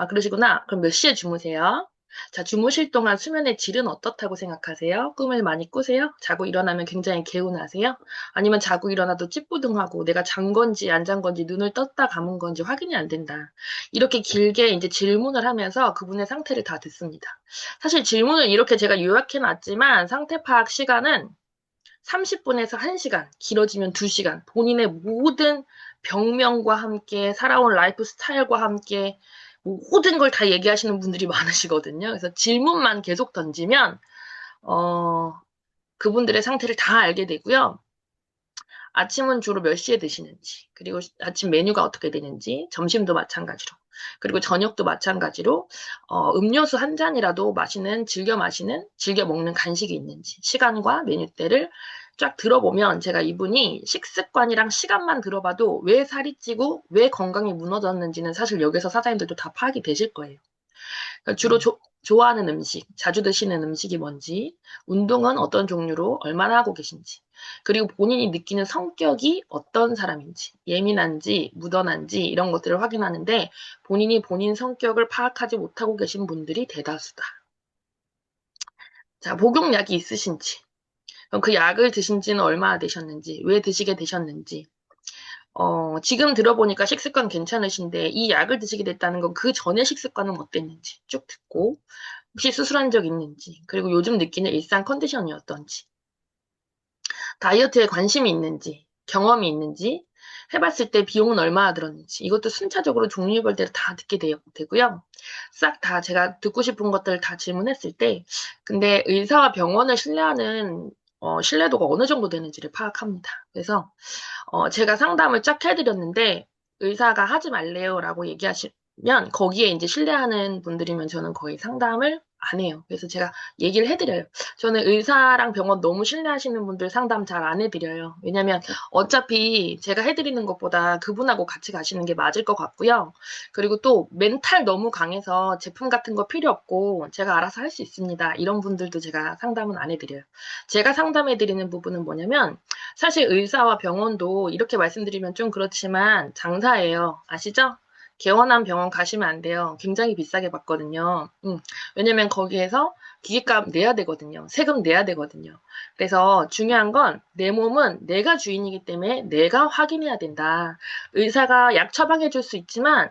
그러시구나. 그럼 몇 시에 주무세요? 자, 주무실 동안 수면의 질은 어떻다고 생각하세요? 꿈을 많이 꾸세요? 자고 일어나면 굉장히 개운하세요? 아니면 자고 일어나도 찌뿌둥하고 내가 잔 건지 안 잔 건지 눈을 떴다 감은 건지 확인이 안 된다. 이렇게 길게 이제 질문을 하면서 그분의 상태를 다 듣습니다. 사실 질문을 이렇게 제가 요약해 놨지만 상태 파악 시간은 30분에서 1시간, 길어지면 2시간, 본인의 모든 병명과 함께 살아온 라이프 스타일과 함께 모든 걸 다 얘기하시는 분들이 많으시거든요. 그래서 질문만 계속 던지면 그분들의 상태를 다 알게 되고요. 아침은 주로 몇 시에 드시는지, 그리고 아침 메뉴가 어떻게 되는지, 점심도 마찬가지로, 그리고 저녁도 마찬가지로 음료수 한 잔이라도 즐겨 마시는, 즐겨 먹는 간식이 있는지, 시간과 메뉴대를 쫙 들어보면 제가 이분이 식습관이랑 시간만 들어봐도 왜 살이 찌고 왜 건강이 무너졌는지는 사실 여기서 사장님들도 다 파악이 되실 거예요. 그러니까 주로 좋아하는 음식, 자주 드시는 음식이 뭔지, 운동은 어떤 종류로 얼마나 하고 계신지, 그리고 본인이 느끼는 성격이 어떤 사람인지, 예민한지, 무던한지 이런 것들을 확인하는데 본인이 본인 성격을 파악하지 못하고 계신 분들이 대다수다. 자, 복용약이 있으신지, 그럼 그 약을 드신 지는 얼마나 되셨는지, 왜 드시게 되셨는지, 지금 들어보니까 식습관 괜찮으신데 이 약을 드시게 됐다는 건 그 전에 식습관은 어땠는지 쭉 듣고 혹시 수술한 적 있는지 그리고 요즘 느끼는 일상 컨디션이 어떤지 다이어트에 관심이 있는지 경험이 있는지, 해봤을 때 비용은 얼마나 들었는지, 이것도 순차적으로 종류별대로 다 듣게 되고요. 싹 다 제가 듣고 싶은 것들을 다 질문했을 때, 근데 의사와 병원을 신뢰하는 신뢰도가 어느 정도 되는지를 파악합니다. 그래서 제가 상담을 쫙 해드렸는데 의사가 하지 말래요라고 얘기하시면 거기에 이제 신뢰하는 분들이면 저는 거의 상담을 안 해요. 그래서 제가 얘기를 해드려요. 저는 의사랑 병원 너무 신뢰하시는 분들 상담 잘 안 해드려요. 왜냐면 어차피 제가 해드리는 것보다 그분하고 같이 가시는 게 맞을 것 같고요. 그리고 또 멘탈 너무 강해서 제품 같은 거 필요 없고 제가 알아서 할 수 있습니다. 이런 분들도 제가 상담은 안 해드려요. 제가 상담해드리는 부분은 뭐냐면 사실 의사와 병원도 이렇게 말씀드리면 좀 그렇지만 장사예요. 아시죠? 개원한 병원 가시면 안 돼요. 굉장히 비싸게 받거든요. 왜냐면 거기에서 기계값 내야 되거든요. 세금 내야 되거든요. 그래서 중요한 건 내 몸은 내가 주인이기 때문에 내가 확인해야 된다. 의사가 약 처방해 줄 수 있지만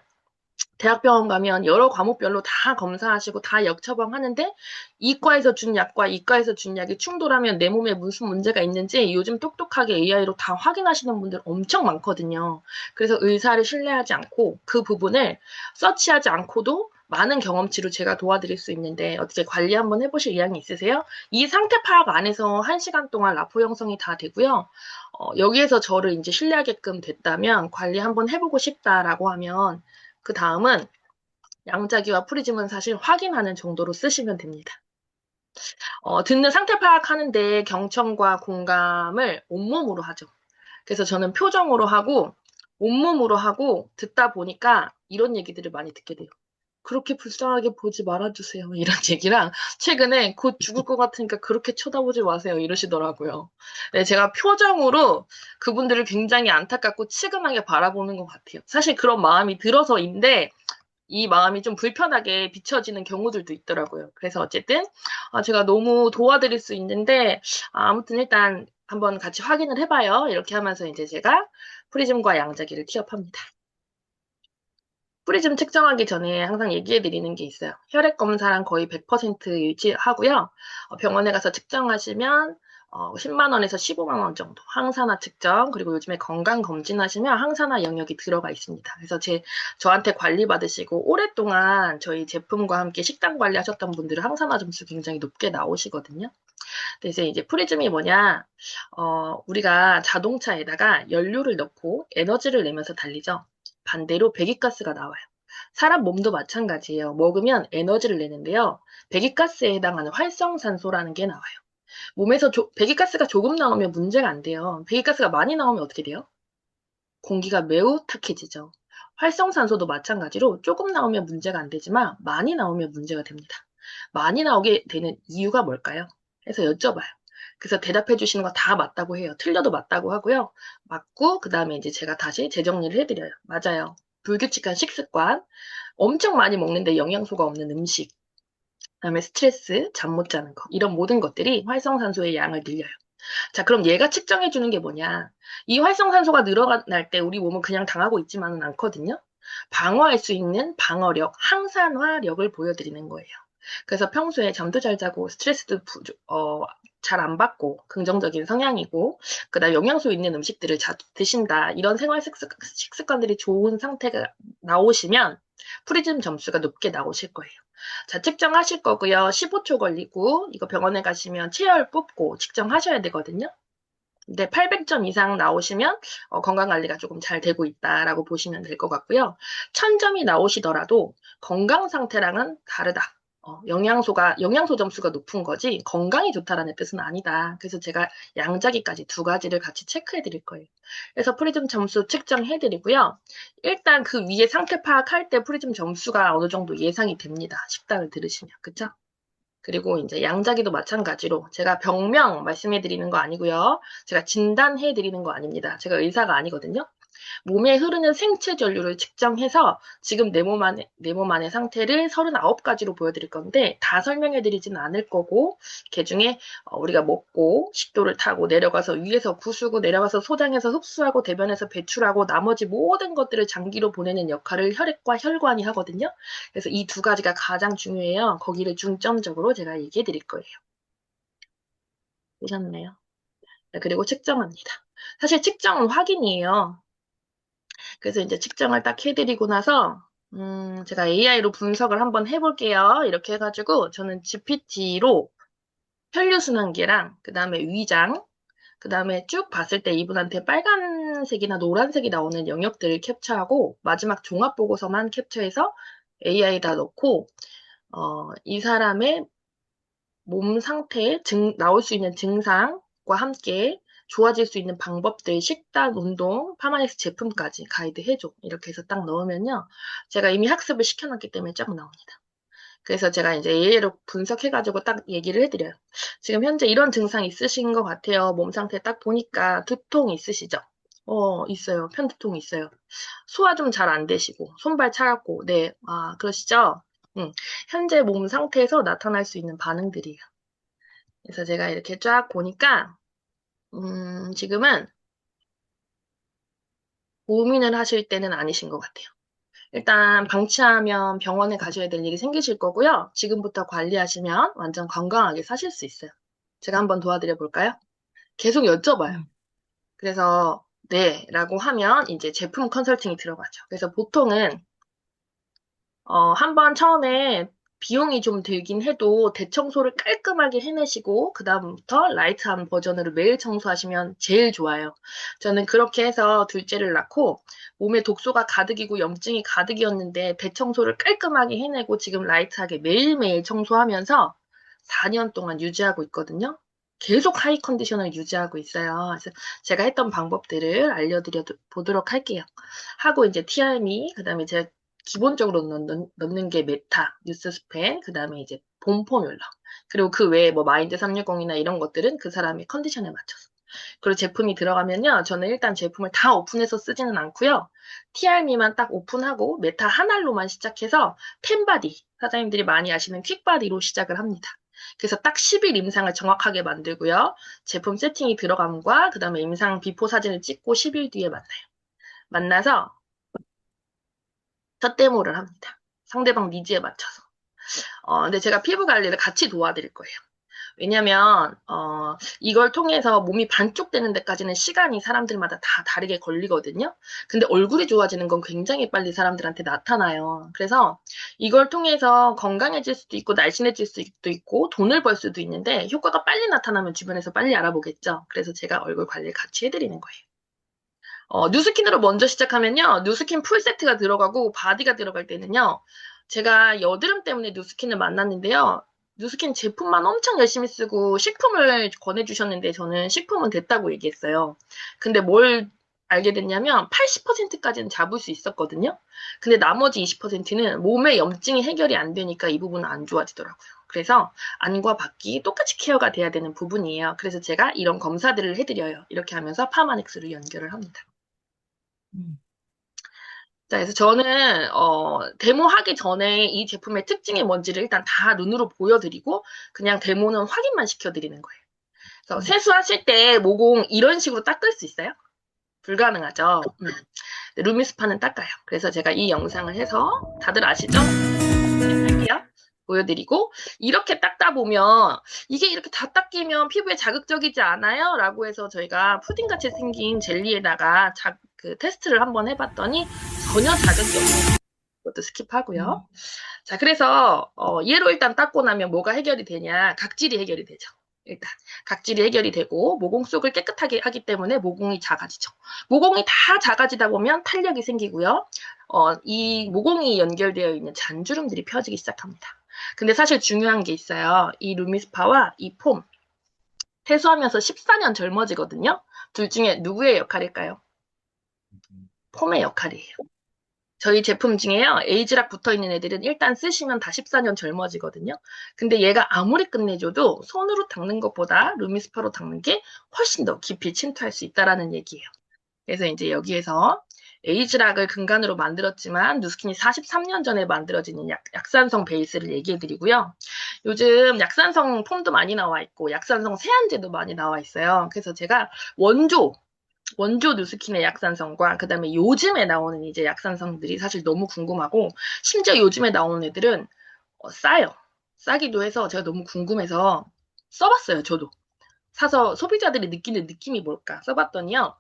대학병원 가면 여러 과목별로 다 검사하시고 다 약 처방하는데 이과에서 준 약과 이과에서 준 약이 충돌하면 내 몸에 무슨 문제가 있는지 요즘 똑똑하게 AI로 다 확인하시는 분들 엄청 많거든요. 그래서 의사를 신뢰하지 않고 그 부분을 서치하지 않고도 많은 경험치로 제가 도와드릴 수 있는데 어떻게 관리 한번 해보실 의향이 있으세요? 이 상태 파악 안에서 1시간 동안 라포 형성이 다 되고요. 여기에서 저를 이제 신뢰하게끔 됐다면 관리 한번 해보고 싶다라고 하면 그 다음은 양자기와 프리즘은 사실 확인하는 정도로 쓰시면 됩니다. 듣는 상태 파악하는데 경청과 공감을 온몸으로 하죠. 그래서 저는 표정으로 하고 온몸으로 하고 듣다 보니까 이런 얘기들을 많이 듣게 돼요. 그렇게 불쌍하게 보지 말아주세요. 이런 얘기랑 최근에 곧 죽을 것 같으니까 그렇게 쳐다보지 마세요. 이러시더라고요. 네, 제가 표정으로 그분들을 굉장히 안타깝고 치근하게 바라보는 것 같아요. 사실 그런 마음이 들어서인데 이 마음이 좀 불편하게 비춰지는 경우들도 있더라고요. 그래서 어쨌든 제가 너무 도와드릴 수 있는데 아무튼 일단 한번 같이 확인을 해봐요. 이렇게 하면서 이제 제가 프리즘과 양자기를 티업합니다. 프리즘 측정하기 전에 항상 얘기해 드리는 게 있어요. 혈액 검사랑 거의 100% 일치하고요. 병원에 가서 측정하시면 10만 원에서 15만 원 정도 항산화 측정 그리고 요즘에 건강 검진하시면 항산화 영역이 들어가 있습니다. 그래서 저한테 관리 받으시고 오랫동안 저희 제품과 함께 식단 관리하셨던 분들은 항산화 점수 굉장히 높게 나오시거든요. 그래서 이제 프리즘이 뭐냐? 우리가 자동차에다가 연료를 넣고 에너지를 내면서 달리죠. 반대로 배기가스가 나와요. 사람 몸도 마찬가지예요. 먹으면 에너지를 내는데요. 배기가스에 해당하는 활성산소라는 게 나와요. 몸에서 배기가스가 조금 나오면 문제가 안 돼요. 배기가스가 많이 나오면 어떻게 돼요? 공기가 매우 탁해지죠. 활성산소도 마찬가지로 조금 나오면 문제가 안 되지만 많이 나오면 문제가 됩니다. 많이 나오게 되는 이유가 뭘까요? 해서 여쭤봐요. 그래서 대답해 주시는 거 다 맞다고 해요. 틀려도 맞다고 하고요. 맞고 그 다음에 이제 제가 다시 재정리를 해드려요. 맞아요. 불규칙한 식습관, 엄청 많이 먹는데 영양소가 없는 음식, 그다음에 스트레스, 잠 못 자는 거 이런 모든 것들이 활성산소의 양을 늘려요. 자, 그럼 얘가 측정해 주는 게 뭐냐? 이 활성산소가 늘어날 때 우리 몸은 그냥 당하고 있지만은 않거든요. 방어할 수 있는 방어력, 항산화력을 보여드리는 거예요. 그래서 평소에 잠도 잘 자고 스트레스도 잘 안 받고 긍정적인 성향이고 그다음 영양소 있는 음식들을 자주 드신다. 이런 생활 식습관들이 좋은 상태가 나오시면 프리즘 점수가 높게 나오실 거예요. 자, 측정하실 거고요. 15초 걸리고 이거 병원에 가시면 체열 뽑고 측정하셔야 되거든요. 근데 800점 이상 나오시면 건강관리가 조금 잘 되고 있다라고 보시면 될 것 같고요. 1000점이 나오시더라도 건강 상태랑은 다르다. 영양소 점수가 높은 거지 건강이 좋다라는 뜻은 아니다. 그래서 제가 양자기까지 두 가지를 같이 체크해 드릴 거예요. 그래서 프리즘 점수 측정해 드리고요. 일단 그 위에 상태 파악할 때 프리즘 점수가 어느 정도 예상이 됩니다. 식단을 들으시면. 그쵸? 그리고 이제 양자기도 마찬가지로 제가 병명 말씀해 드리는 거 아니고요. 제가 진단해 드리는 거 아닙니다. 제가 의사가 아니거든요. 몸에 흐르는 생체 전류를 측정해서 지금 내 몸 안의 상태를 39가지로 보여드릴 건데 다 설명해 드리지는 않을 거고 그중에 우리가 먹고 식도를 타고 내려가서 위에서 부수고 내려가서 소장해서 흡수하고 대변에서 배출하고 나머지 모든 것들을 장기로 보내는 역할을 혈액과 혈관이 하거든요. 그래서 이 두 가지가 가장 중요해요. 거기를 중점적으로 제가 얘기해 드릴 거예요. 보셨네요. 그리고 측정합니다. 사실 측정은 확인이에요. 그래서 이제 측정을 딱 해드리고 나서 제가 AI로 분석을 한번 해볼게요. 이렇게 해가지고 저는 GPT로 혈류순환계랑 그 다음에 위장, 그 다음에 쭉 봤을 때 이분한테 빨간색이나 노란색이 나오는 영역들을 캡처하고 마지막 종합 보고서만 캡처해서 AI에다 넣고 이 사람의 몸 상태에 나올 수 있는 증상과 함께 좋아질 수 있는 방법들, 식단, 운동, 파마닉스 제품까지 가이드 해줘. 이렇게 해서 딱 넣으면요. 제가 이미 학습을 시켜놨기 때문에 쫙 나옵니다. 그래서 제가 이제 AI로 분석해가지고 딱 얘기를 해드려요. 지금 현재 이런 증상 있으신 것 같아요. 몸 상태 딱 보니까 두통 있으시죠? 있어요. 편두통 있어요. 소화 좀 잘 안 되시고, 손발 차갑고, 네, 그러시죠? 현재 몸 상태에서 나타날 수 있는 반응들이에요. 그래서 제가 이렇게 쫙 보니까, 지금은 고민을 하실 때는 아니신 것 같아요. 일단 방치하면 병원에 가셔야 될 일이 생기실 거고요. 지금부터 관리하시면 완전 건강하게 사실 수 있어요. 제가 한번 도와드려 볼까요? 계속 여쭤봐요. 그래서 네 라고 하면 이제 제품 컨설팅이 들어가죠. 그래서 보통은 한번 처음에 비용이 좀 들긴 해도 대청소를 깔끔하게 해내시고 그 다음부터 라이트한 버전으로 매일 청소하시면 제일 좋아요. 저는 그렇게 해서 둘째를 낳고 몸에 독소가 가득이고 염증이 가득이었는데 대청소를 깔끔하게 해내고 지금 라이트하게 매일매일 청소하면서 4년 동안 유지하고 있거든요. 계속 하이 컨디션을 유지하고 있어요. 그래서 제가 했던 방법들을 알려드려 보도록 할게요. 하고 이제 TRM이 그다음에 제가 기본적으로 넣는 게 메타, 뉴스스팬, 그 다음에 이제 봄 포뮬러. 그리고 그 외에 뭐 마인드 360이나 이런 것들은 그 사람의 컨디션에 맞춰서. 그리고 제품이 들어가면요. 저는 일단 제품을 다 오픈해서 쓰지는 않고요. TRM만 딱 오픈하고 메타 한 알로만 시작해서 템바디, 사장님들이 많이 아시는 퀵바디로 시작을 합니다. 그래서 딱 10일 임상을 정확하게 만들고요. 제품 세팅이 들어감과 그 다음에 임상 비포 사진을 찍고 10일 뒤에 만나요. 만나서 첫 데모를 합니다. 상대방 니즈에 맞춰서. 근데 제가 피부 관리를 같이 도와드릴 거예요. 왜냐면, 이걸 통해서 몸이 반쪽되는 데까지는 시간이 사람들마다 다 다르게 걸리거든요. 근데 얼굴이 좋아지는 건 굉장히 빨리 사람들한테 나타나요. 그래서 이걸 통해서 건강해질 수도 있고, 날씬해질 수도 있고, 돈을 벌 수도 있는데, 효과가 빨리 나타나면 주변에서 빨리 알아보겠죠. 그래서 제가 얼굴 관리를 같이 해드리는 거예요. 뉴스킨으로 먼저 시작하면요. 뉴스킨 풀 세트가 들어가고 바디가 들어갈 때는요. 제가 여드름 때문에 뉴스킨을 만났는데요. 뉴스킨 제품만 엄청 열심히 쓰고 식품을 권해주셨는데 저는 식품은 됐다고 얘기했어요. 근데 뭘 알게 됐냐면 80%까지는 잡을 수 있었거든요. 근데 나머지 20%는 몸의 염증이 해결이 안 되니까 이 부분은 안 좋아지더라고요. 그래서 안과 밖이 똑같이 케어가 돼야 되는 부분이에요. 그래서 제가 이런 검사들을 해드려요. 이렇게 하면서 파마넥스를 연결을 합니다. 자, 그래서 저는 데모하기 전에 이 제품의 특징이 뭔지를 일단 다 눈으로 보여드리고 그냥 데모는 확인만 시켜드리는 거예요. 그래서 세수하실 때 모공 이런 식으로 닦을 수 있어요? 불가능하죠. 루미스파는 닦아요. 그래서 제가 이 영상을 해서 다들 아시죠? 할게요. 보여드리고 이렇게 닦다 보면 이게 이렇게 다 닦이면 피부에 자극적이지 않아요? 라고 해서 저희가 푸딩같이 생긴 젤리에다가 그 테스트를 한번 해봤더니 전혀 자극이 없는 것도 스킵하고요. 자, 그래서 얘로 일단 닦고 나면 뭐가 해결이 되냐? 각질이 해결이 되죠. 일단 각질이 해결이 되고 모공 속을 깨끗하게 하기 때문에 모공이 작아지죠. 모공이 다 작아지다 보면 탄력이 생기고요. 이 모공이 연결되어 있는 잔주름들이 펴지기 시작합니다. 근데 사실 중요한 게 있어요. 이 루미스파와 이 폼 세수하면서 14년 젊어지거든요. 둘 중에 누구의 역할일까요? 폼의 역할이에요. 저희 제품 중에요. 에이즈락 붙어있는 애들은 일단 쓰시면 다 14년 젊어지거든요. 근데 얘가 아무리 끝내줘도 손으로 닦는 것보다 루미스파로 닦는 게 훨씬 더 깊이 침투할 수 있다는 얘기예요. 그래서 이제 여기에서 에이즈락을 근간으로 만들었지만 누스킨이 43년 전에 만들어진 약산성 베이스를 얘기해드리고요. 요즘 약산성 폼도 많이 나와 있고 약산성 세안제도 많이 나와 있어요. 그래서 제가 원조 누스킨의 약산성과 그 다음에 요즘에 나오는 이제 약산성들이 사실 너무 궁금하고 심지어 요즘에 나오는 애들은 싸요. 싸기도 해서 제가 너무 궁금해서 써봤어요. 저도. 사서 소비자들이 느끼는 느낌이 뭘까 써봤더니요.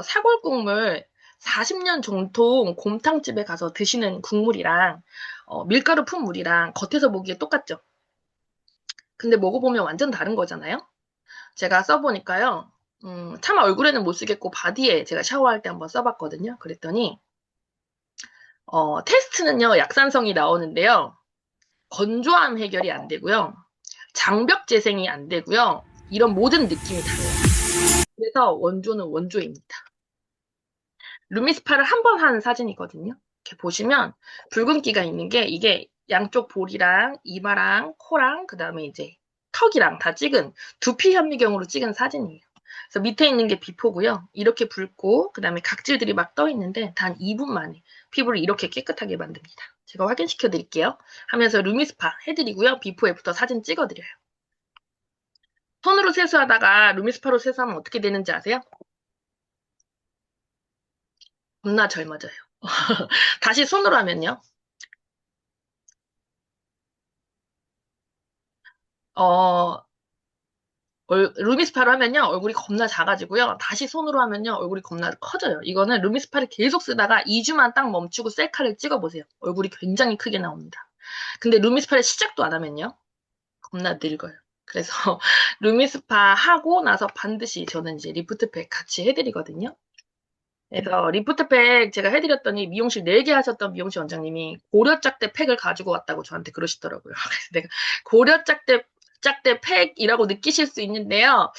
사골 국물 40년 정통 곰탕집에 가서 드시는 국물이랑 밀가루 푼 물이랑 겉에서 보기에 똑같죠. 근데 먹어보면 완전 다른 거잖아요. 제가 써보니까요. 차마 얼굴에는 못 쓰겠고 바디에 제가 샤워할 때 한번 써봤거든요. 그랬더니 테스트는요. 약산성이 나오는데요. 건조함 해결이 안 되고요. 장벽 재생이 안 되고요. 이런 모든 느낌이 달라요. 그래서 원조는 원조입니다. 루미스파를 한 번 한 사진이거든요. 이렇게 보시면 붉은기가 있는 게 이게 양쪽 볼이랑 이마랑 코랑 그 다음에 이제 턱이랑 다 찍은 두피 현미경으로 찍은 사진이에요. 그래서 밑에 있는 게 비포고요. 이렇게 붉고 그 다음에 각질들이 막 떠 있는데 단 2분 만에 피부를 이렇게 깨끗하게 만듭니다. 제가 확인시켜 드릴게요. 하면서 루미스파 해드리고요. 비포 애프터 사진 찍어드려요. 손으로 세수하다가 루미스파로 세수하면 어떻게 되는지 아세요? 겁나 젊어져요. 다시 손으로 하면요. 루미스파로 하면요. 얼굴이 겁나 작아지고요. 다시 손으로 하면요. 얼굴이 겁나 커져요. 이거는 루미스파를 계속 쓰다가 2주만 딱 멈추고 셀카를 찍어보세요. 얼굴이 굉장히 크게 나옵니다. 근데 루미스파를 시작도 안 하면요. 겁나 늙어요. 그래서 루미스파 하고 나서 반드시 저는 이제 리프트팩 같이 해드리거든요. 그래서 리프트팩 제가 해드렸더니 미용실 4개 하셨던 미용실 원장님이 고려짝대 팩을 가지고 왔다고 저한테 그러시더라고요. 그래서 내가 고려짝대 팩이라고 느끼실 수 있는데요.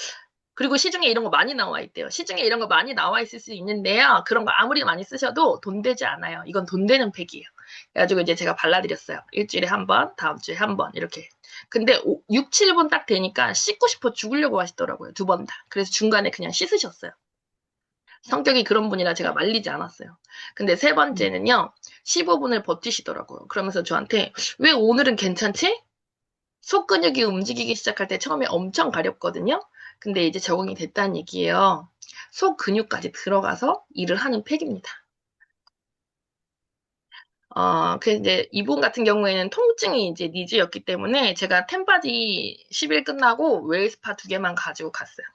그리고 시중에 이런 거 많이 나와 있대요. 시중에 이런 거 많이 나와 있을 수 있는데요. 그런 거 아무리 많이 쓰셔도 돈 되지 않아요. 이건 돈 되는 팩이에요. 그래가지고 이제 제가 발라드렸어요. 일주일에 한 번, 다음 주에 한 번 이렇게. 근데 6, 7분 딱 되니까 씻고 싶어 죽으려고 하시더라고요. 2번 다. 그래서 중간에 그냥 씻으셨어요. 성격이 그런 분이라 제가 말리지 않았어요. 근데 3번째는요. 15분을 버티시더라고요. 그러면서 저한테 왜 오늘은 괜찮지? 속 근육이 움직이기 시작할 때 처음에 엄청 가렵거든요. 근데 이제 적응이 됐다는 얘기예요. 속 근육까지 들어가서 일을 하는 팩입니다. 그래서 이제 이분 같은 경우에는 통증이 이제 니즈였기 때문에 제가 템바디 10일 끝나고 웨이스파 2개만 가지고 갔어요.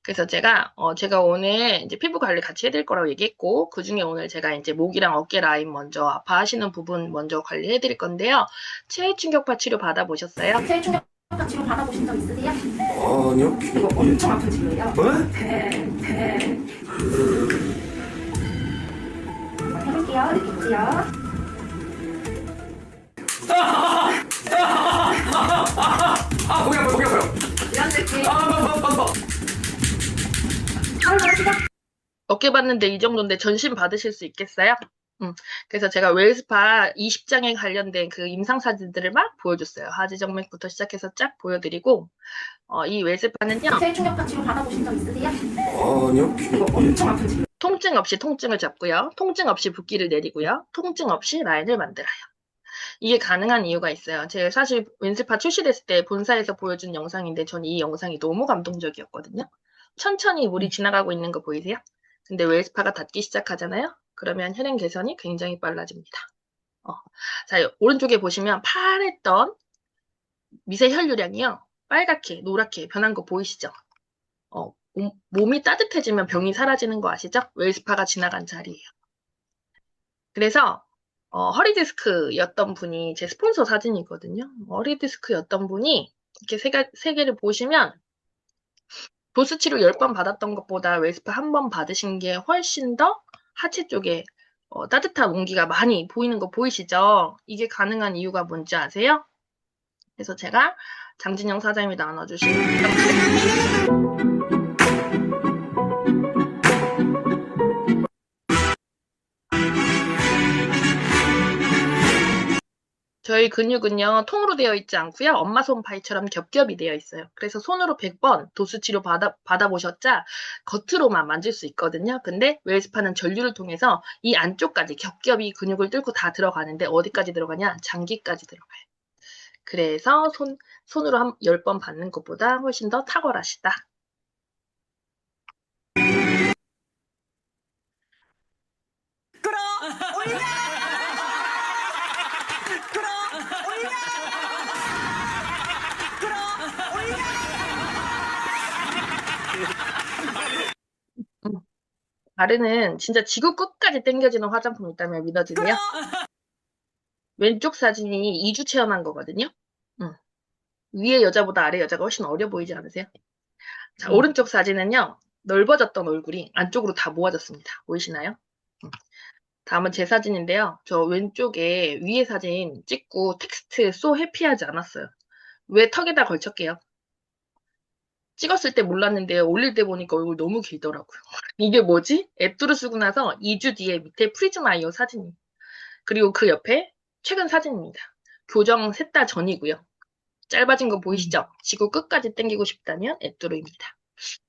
그래서 제가 오늘 이제 피부 관리 같이 해드릴 거라고 얘기했고, 그 중에 오늘 제가 이제 목이랑 어깨 라인 먼저 아파하시는 부분 먼저 관리해드릴 건데요. 체외 충격파 치료 받아보셨어요? 체외 충격파 치료 받아보신 적 있으세요? 아니요. 이거 엄청 아픈 치료예요. 뭐? 해볼게요. 이렇게 있지요. 거기 아파요. 이런 느낌. 어깨 받는데 이 정도인데 전신 받으실 수 있겠어요? 그래서 제가 웨이스파 20장에 관련된 그 임상 사진들을 막 보여줬어요. 하지정맥부터 시작해서 쫙 보여드리고, 이 웨이스파는요. 체외 충격파 치료 받아보신 적 있으세요? 아니요. 이거 엄청 아픈 치료. 통증 없이 통증을 잡고요. 통증 없이 붓기를 내리고요. 통증 없이 라인을 만들어요. 이게 가능한 이유가 있어요. 제가 사실 웨이스파 출시됐을 때 본사에서 보여준 영상인데 전 이 영상이 너무 감동적이었거든요. 천천히 물이 지나가고 있는 거 보이세요? 근데 웨이스파가 닿기 시작하잖아요? 그러면 혈행 개선이 굉장히 빨라집니다. 자, 오른쪽에 보시면 파랬던 미세 혈류량이요. 빨갛게, 노랗게 변한 거 보이시죠? 몸이 따뜻해지면 병이 사라지는 거 아시죠? 웨이스파가 지나간 자리예요. 그래서 허리 디스크였던 분이 제 스폰서 사진이거든요. 허리 디스크였던 분이 이렇게 세 개를 보시면 도수 치료 10번 받았던 것보다 웨이스파 1번 받으신 게 훨씬 더 하체 쪽에 따뜻한 온기가 많이 보이는 거 보이시죠? 이게 가능한 이유가 뭔지 아세요? 그래서 제가 장진영 사장님이 나눠주신 저희 근육은요, 통으로 되어 있지 않고요. 엄마 손 파이처럼 겹겹이 되어 있어요. 그래서 손으로 100번 도수 치료 받아보셨자 겉으로만 만질 수 있거든요. 근데 웨이스파는 전류를 통해서 이 안쪽까지 겹겹이 근육을 뚫고 다 들어가는데 어디까지 들어가냐? 장기까지 들어가요. 그래서 손으로 10번 받는 것보다 훨씬 더 탁월하시다. 바르는 진짜 지구 끝까지 당겨지는 화장품 있다면 믿어주세요. 왼쪽 사진이 2주 체험한 거거든요. 위에 여자보다 아래 여자가 훨씬 어려 보이지 않으세요? 자, 오른쪽 사진은요. 넓어졌던 얼굴이 안쪽으로 다 모아졌습니다. 보이시나요? 다음은 제 사진인데요. 저 왼쪽에 위에 사진 찍고 텍스트 so 해피하지 않았어요. 왜 턱에다 걸쳤게요? 찍었을 때 몰랐는데 올릴 때 보니까 얼굴 너무 길더라고요. 이게 뭐지? 앱두를 쓰고 나서 2주 뒤에 밑에 프리즘 아이오 사진이. 그리고 그 옆에 최근 사진입니다. 교정 셋 다 전이고요. 짧아진 거 보이시죠? 지구 끝까지 당기고 싶다면 앱두루입니다.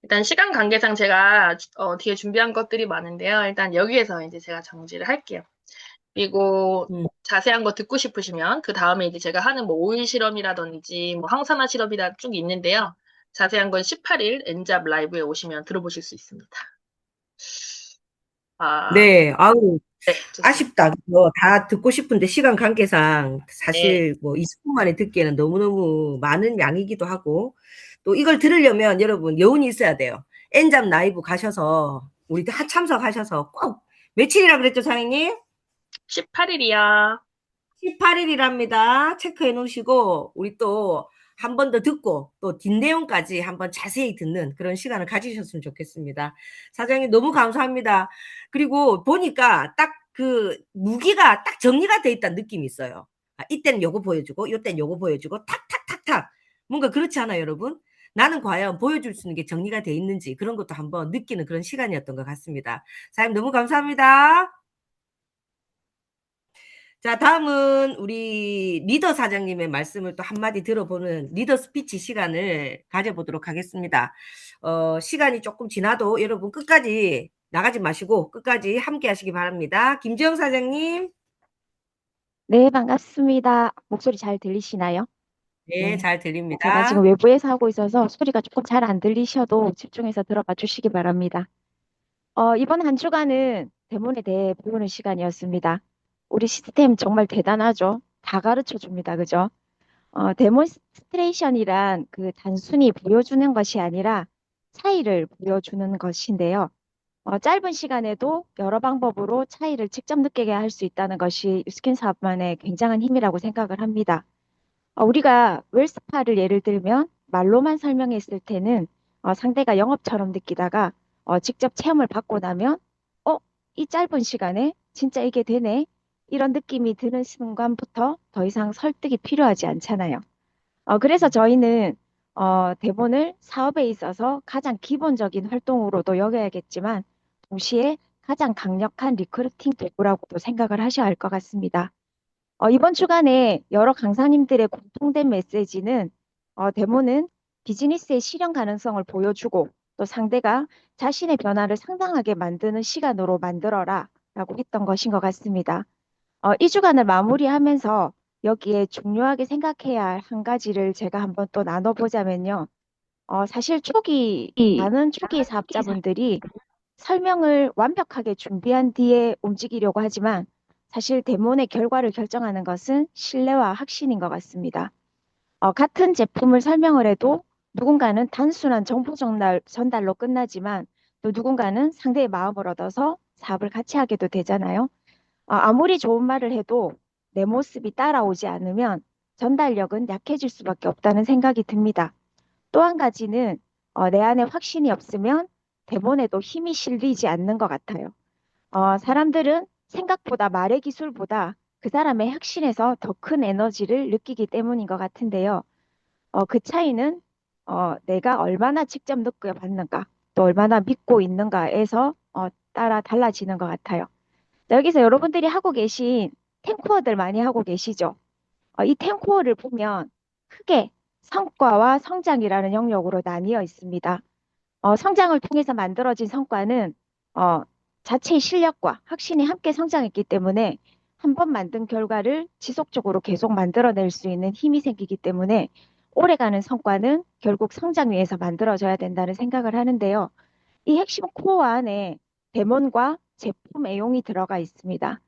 일단 시간 관계상 제가 뒤에 준비한 것들이 많은데요. 일단 여기에서 이제 제가 정지를 할게요. 그리고 자세한 거 듣고 싶으시면 그 다음에 이제 제가 하는 뭐 오일 실험이라든지 뭐 항산화 실험이라 쭉 있는데요. 자세한 건 18일 엔잡 라이브에 오시면 들어보실 수 있습니다. 네, 아우, 네, 좋습니다. 아쉽다. 그거 다 듣고 싶은데 시간 관계상 네. 사실 뭐 20분 만에 듣기에는 너무너무 많은 양이기도 하고 또 이걸 들으려면 여러분 여운이 있어야 돼요. 엔잡 라이브 가셔서 우리 다 참석하셔서 꼭 며칠이라 그랬죠, 사장님? 18일이야. 18일이랍니다. 체크해 놓으시고 우리 또 한 번 더 듣고 또 뒷내용까지 한번 자세히 듣는 그런 시간을 가지셨으면 좋겠습니다. 사장님 너무 감사합니다. 그리고 보니까 딱 그 무기가 딱 정리가 돼 있다는 느낌이 있어요. 이때는 요거 보여주고 이때는 요거 보여주고 탁탁탁탁 뭔가 그렇지 않아요, 여러분? 나는 과연 보여줄 수 있는 게 정리가 돼 있는지 그런 것도 한번 느끼는 그런 시간이었던 것 같습니다. 사장님 너무 감사합니다. 자, 다음은 우리 리더 사장님의 말씀을 또 한마디 들어보는 리더 스피치 시간을 가져보도록 하겠습니다. 시간이 조금 지나도 여러분 끝까지 나가지 마시고 끝까지 함께 하시기 바랍니다. 김지영 사장님. 네, 반갑습니다. 목소리 잘 들리시나요? 네, 잘 제가 들립니다. 지금 외부에서 하고 있어서 소리가 조금 잘 안 들리셔도 집중해서 들어봐 주시기 바랍니다. 이번 한 주간은 데몬에 대해 배우는 시간이었습니다. 우리 시스템 정말 대단하죠? 다 가르쳐 줍니다. 그죠? 데몬스트레이션이란 그 단순히 보여주는 것이 아니라 차이를 보여주는 것인데요. 짧은 시간에도 여러 방법으로 차이를 직접 느끼게 할 수 있다는 것이 유스킨 사업만의 굉장한 힘이라고 생각을 합니다. 우리가 웰스파를 예를 들면 말로만 설명했을 때는 상대가 영업처럼 느끼다가 직접 체험을 받고 나면 이 짧은 시간에 진짜 이게 되네 이런 느낌이 드는 순간부터 더 이상 설득이 필요하지 않잖아요. 그래서 저희는 대본을 사업에 있어서 가장 기본적인 활동으로도 여겨야겠지만 동시에 가장 강력한 리크루팅 도구라고도 생각을 하셔야 할 것 같습니다. 이번 주간에 여러 강사님들의 공통된 메시지는 데모는 비즈니스의 실현 가능성을 보여주고 또 상대가 자신의 변화를 상당하게 만드는 시간으로 만들어라 라고 했던 것인 것 같습니다. 이 주간을 마무리하면서 여기에 중요하게 생각해야 할 한 가지를 제가 한번 또 나눠보자면요. 사실 많은 초기 사업자분들이 설명을 완벽하게 준비한 뒤에 움직이려고 하지만 사실 데몬의 결과를 결정하는 것은 신뢰와 확신인 것 같습니다. 같은 제품을 설명을 해도 누군가는 단순한 정보 전달로 끝나지만 또 누군가는 상대의 마음을 얻어서 사업을 같이 하게도 되잖아요. 아무리 좋은 말을 해도 내 모습이 따라오지 않으면 전달력은 약해질 수밖에 없다는 생각이 듭니다. 또 한 가지는 내 안에 확신이 없으면 데몬에도 힘이 실리지 않는 것 같아요. 사람들은 생각보다 말의 기술보다 그 사람의 확신에서 더 큰 에너지를 느끼기 때문인 것 같은데요. 그 차이는 내가 얼마나 직접 느껴봤는가 또 얼마나 믿고 있는가에서 따라 달라지는 것 같아요. 여기서 여러분들이 하고 계신 탱코어들 많이 하고 계시죠? 이 탱코어를 보면 크게 성과와 성장이라는 영역으로 나뉘어 있습니다. 성장을 통해서 만들어진 성과는 자체의 실력과 확신이 함께 성장했기 때문에 한 번 만든 결과를 지속적으로 계속 만들어낼 수 있는 힘이 생기기 때문에 오래가는 성과는 결국 성장 위에서 만들어져야 된다는 생각을 하는데요. 이 핵심 코어 안에 데몬과 제품 애용이 들어가 있습니다.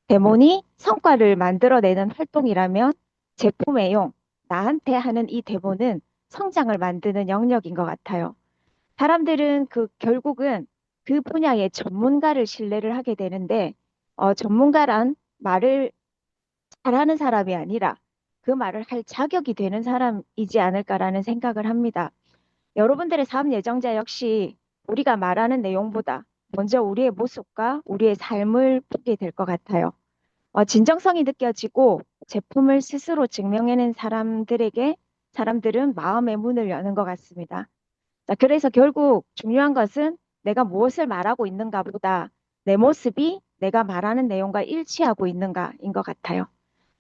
데몬이 성과를 만들어내는 활동이라면 제품 애용, 나한테 하는 이 데몬은 성장을 만드는 영역인 것 같아요. 사람들은 결국은 그 분야의 전문가를 신뢰를 하게 되는데 전문가란 말을 잘하는 사람이 아니라 그 말을 할 자격이 되는 사람이지 않을까라는 생각을 합니다. 여러분들의 사업 예정자 역시 우리가 말하는 내용보다 먼저 우리의 모습과 우리의 삶을 보게 될 것 같아요. 진정성이 느껴지고 제품을 스스로 증명해낸 사람들은 마음의 문을 여는 것 같습니다. 자, 그래서 결국 중요한 것은 내가 무엇을 말하고 있는가 보다 내 모습이 내가 말하는 내용과 일치하고 있는가인 것 같아요.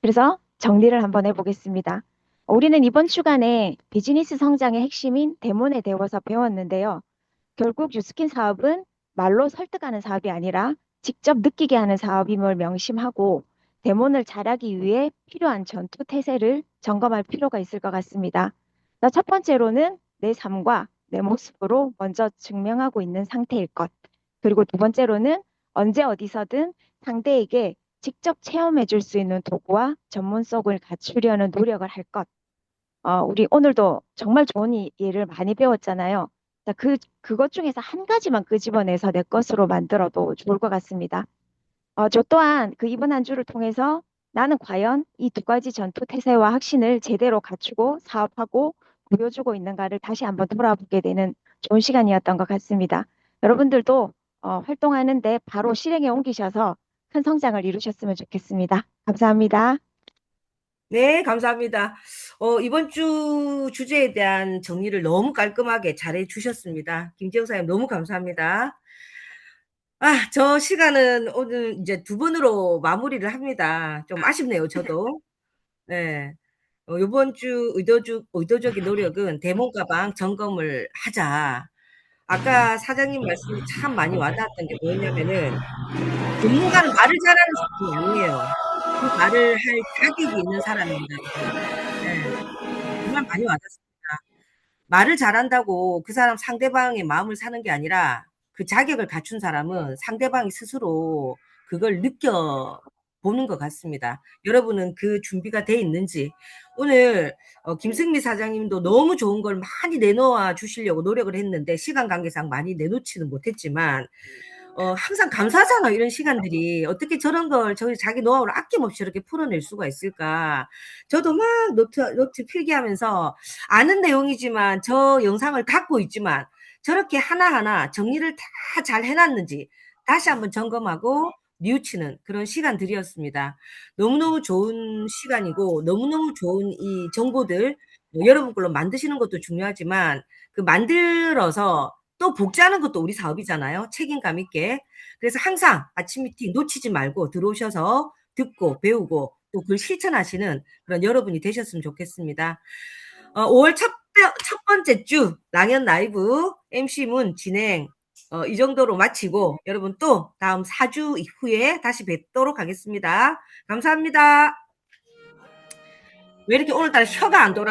그래서 정리를 한번 해보겠습니다. 우리는 이번 주간에 비즈니스 성장의 핵심인 데몬에 대해서 배웠는데요. 결국 유스킨 사업은 말로 설득하는 사업이 아니라 직접 느끼게 하는 사업임을 명심하고 데몬을 잘하기 위해 필요한 전투 태세를 점검할 필요가 있을 것 같습니다. 첫 번째로는 내 삶과 내 모습으로 먼저 증명하고 있는 상태일 것. 그리고 두 번째로는 언제 어디서든 상대에게 직접 체험해 줄 수 있는 도구와 전문성을 갖추려는 노력을 할 것. 우리 오늘도 정말 좋은 예를 많이 배웠잖아요. 자, 그것 중에서 한 가지만 끄집어내서 내 것으로 만들어도 좋을 것 같습니다. 저 또한 이번 한 주를 통해서 나는 과연 이 두 가지 전투 태세와 확신을 제대로 갖추고 사업하고 보여주고 있는가를 다시 한번 돌아보게 되는 좋은 시간이었던 것 같습니다. 여러분들도 활동하는데 바로 실행에 옮기셔서 큰 성장을 이루셨으면 좋겠습니다. 감사합니다. 네, 감사합니다. 이번 주 주제에 대한 정리를 너무 깔끔하게 잘해 주셨습니다. 김지영 사장님 너무 감사합니다. 저 시간은 오늘 이제 두 번으로 마무리를 합니다. 좀 아쉽네요, 저도. 네. 이번 주 의도적인 노력은 데몬 가방 점검을 하자. 아까 사장님 말씀이 참 많이 와닿았던 게 뭐였냐면은 전문가는 말을 잘하는 사람이 아니에요. 그 말을 할 자격이 있는 사람입니다. 네. 정말 많이 와닿습니다. 말을 잘한다고 그 사람 상대방의 마음을 사는 게 아니라 그 자격을 갖춘 사람은 상대방이 스스로 그걸 느껴보는 것 같습니다. 여러분은 그 준비가 돼 있는지. 오늘 김승미 사장님도 너무 좋은 걸 많이 내놓아 주시려고 노력을 했는데 시간 관계상 많이 내놓지는 못했지만 항상 감사하잖아요. 이런 시간들이. 어떻게 저런 걸 자기 노하우를 아낌없이 이렇게 풀어낼 수가 있을까. 저도 막 노트 필기하면서 아는 내용이지만 저 영상을 갖고 있지만 저렇게 하나하나 정리를 다 잘 해놨는지 다시 한번 점검하고 뉘우치는 그런 시간들이었습니다. 너무너무 좋은 시간이고 너무너무 좋은 이 정보들 여러분 걸로 만드시는 것도 중요하지만 그 만들어서 또 복제하는 것도 우리 사업이잖아요. 책임감 있게. 그래서 항상 아침 미팅 놓치지 말고 들어오셔서 듣고 배우고 또 그걸 실천하시는 그런 여러분이 되셨으면 좋겠습니다. 5월 첫 번째 주 랑연 라이브 MC 문 진행 이 정도로 마치고 여러분 또 다음 4주 이후에 다시 뵙도록 하겠습니다. 감사합니다. 왜 이렇게 오늘따라 혀가 안 돌아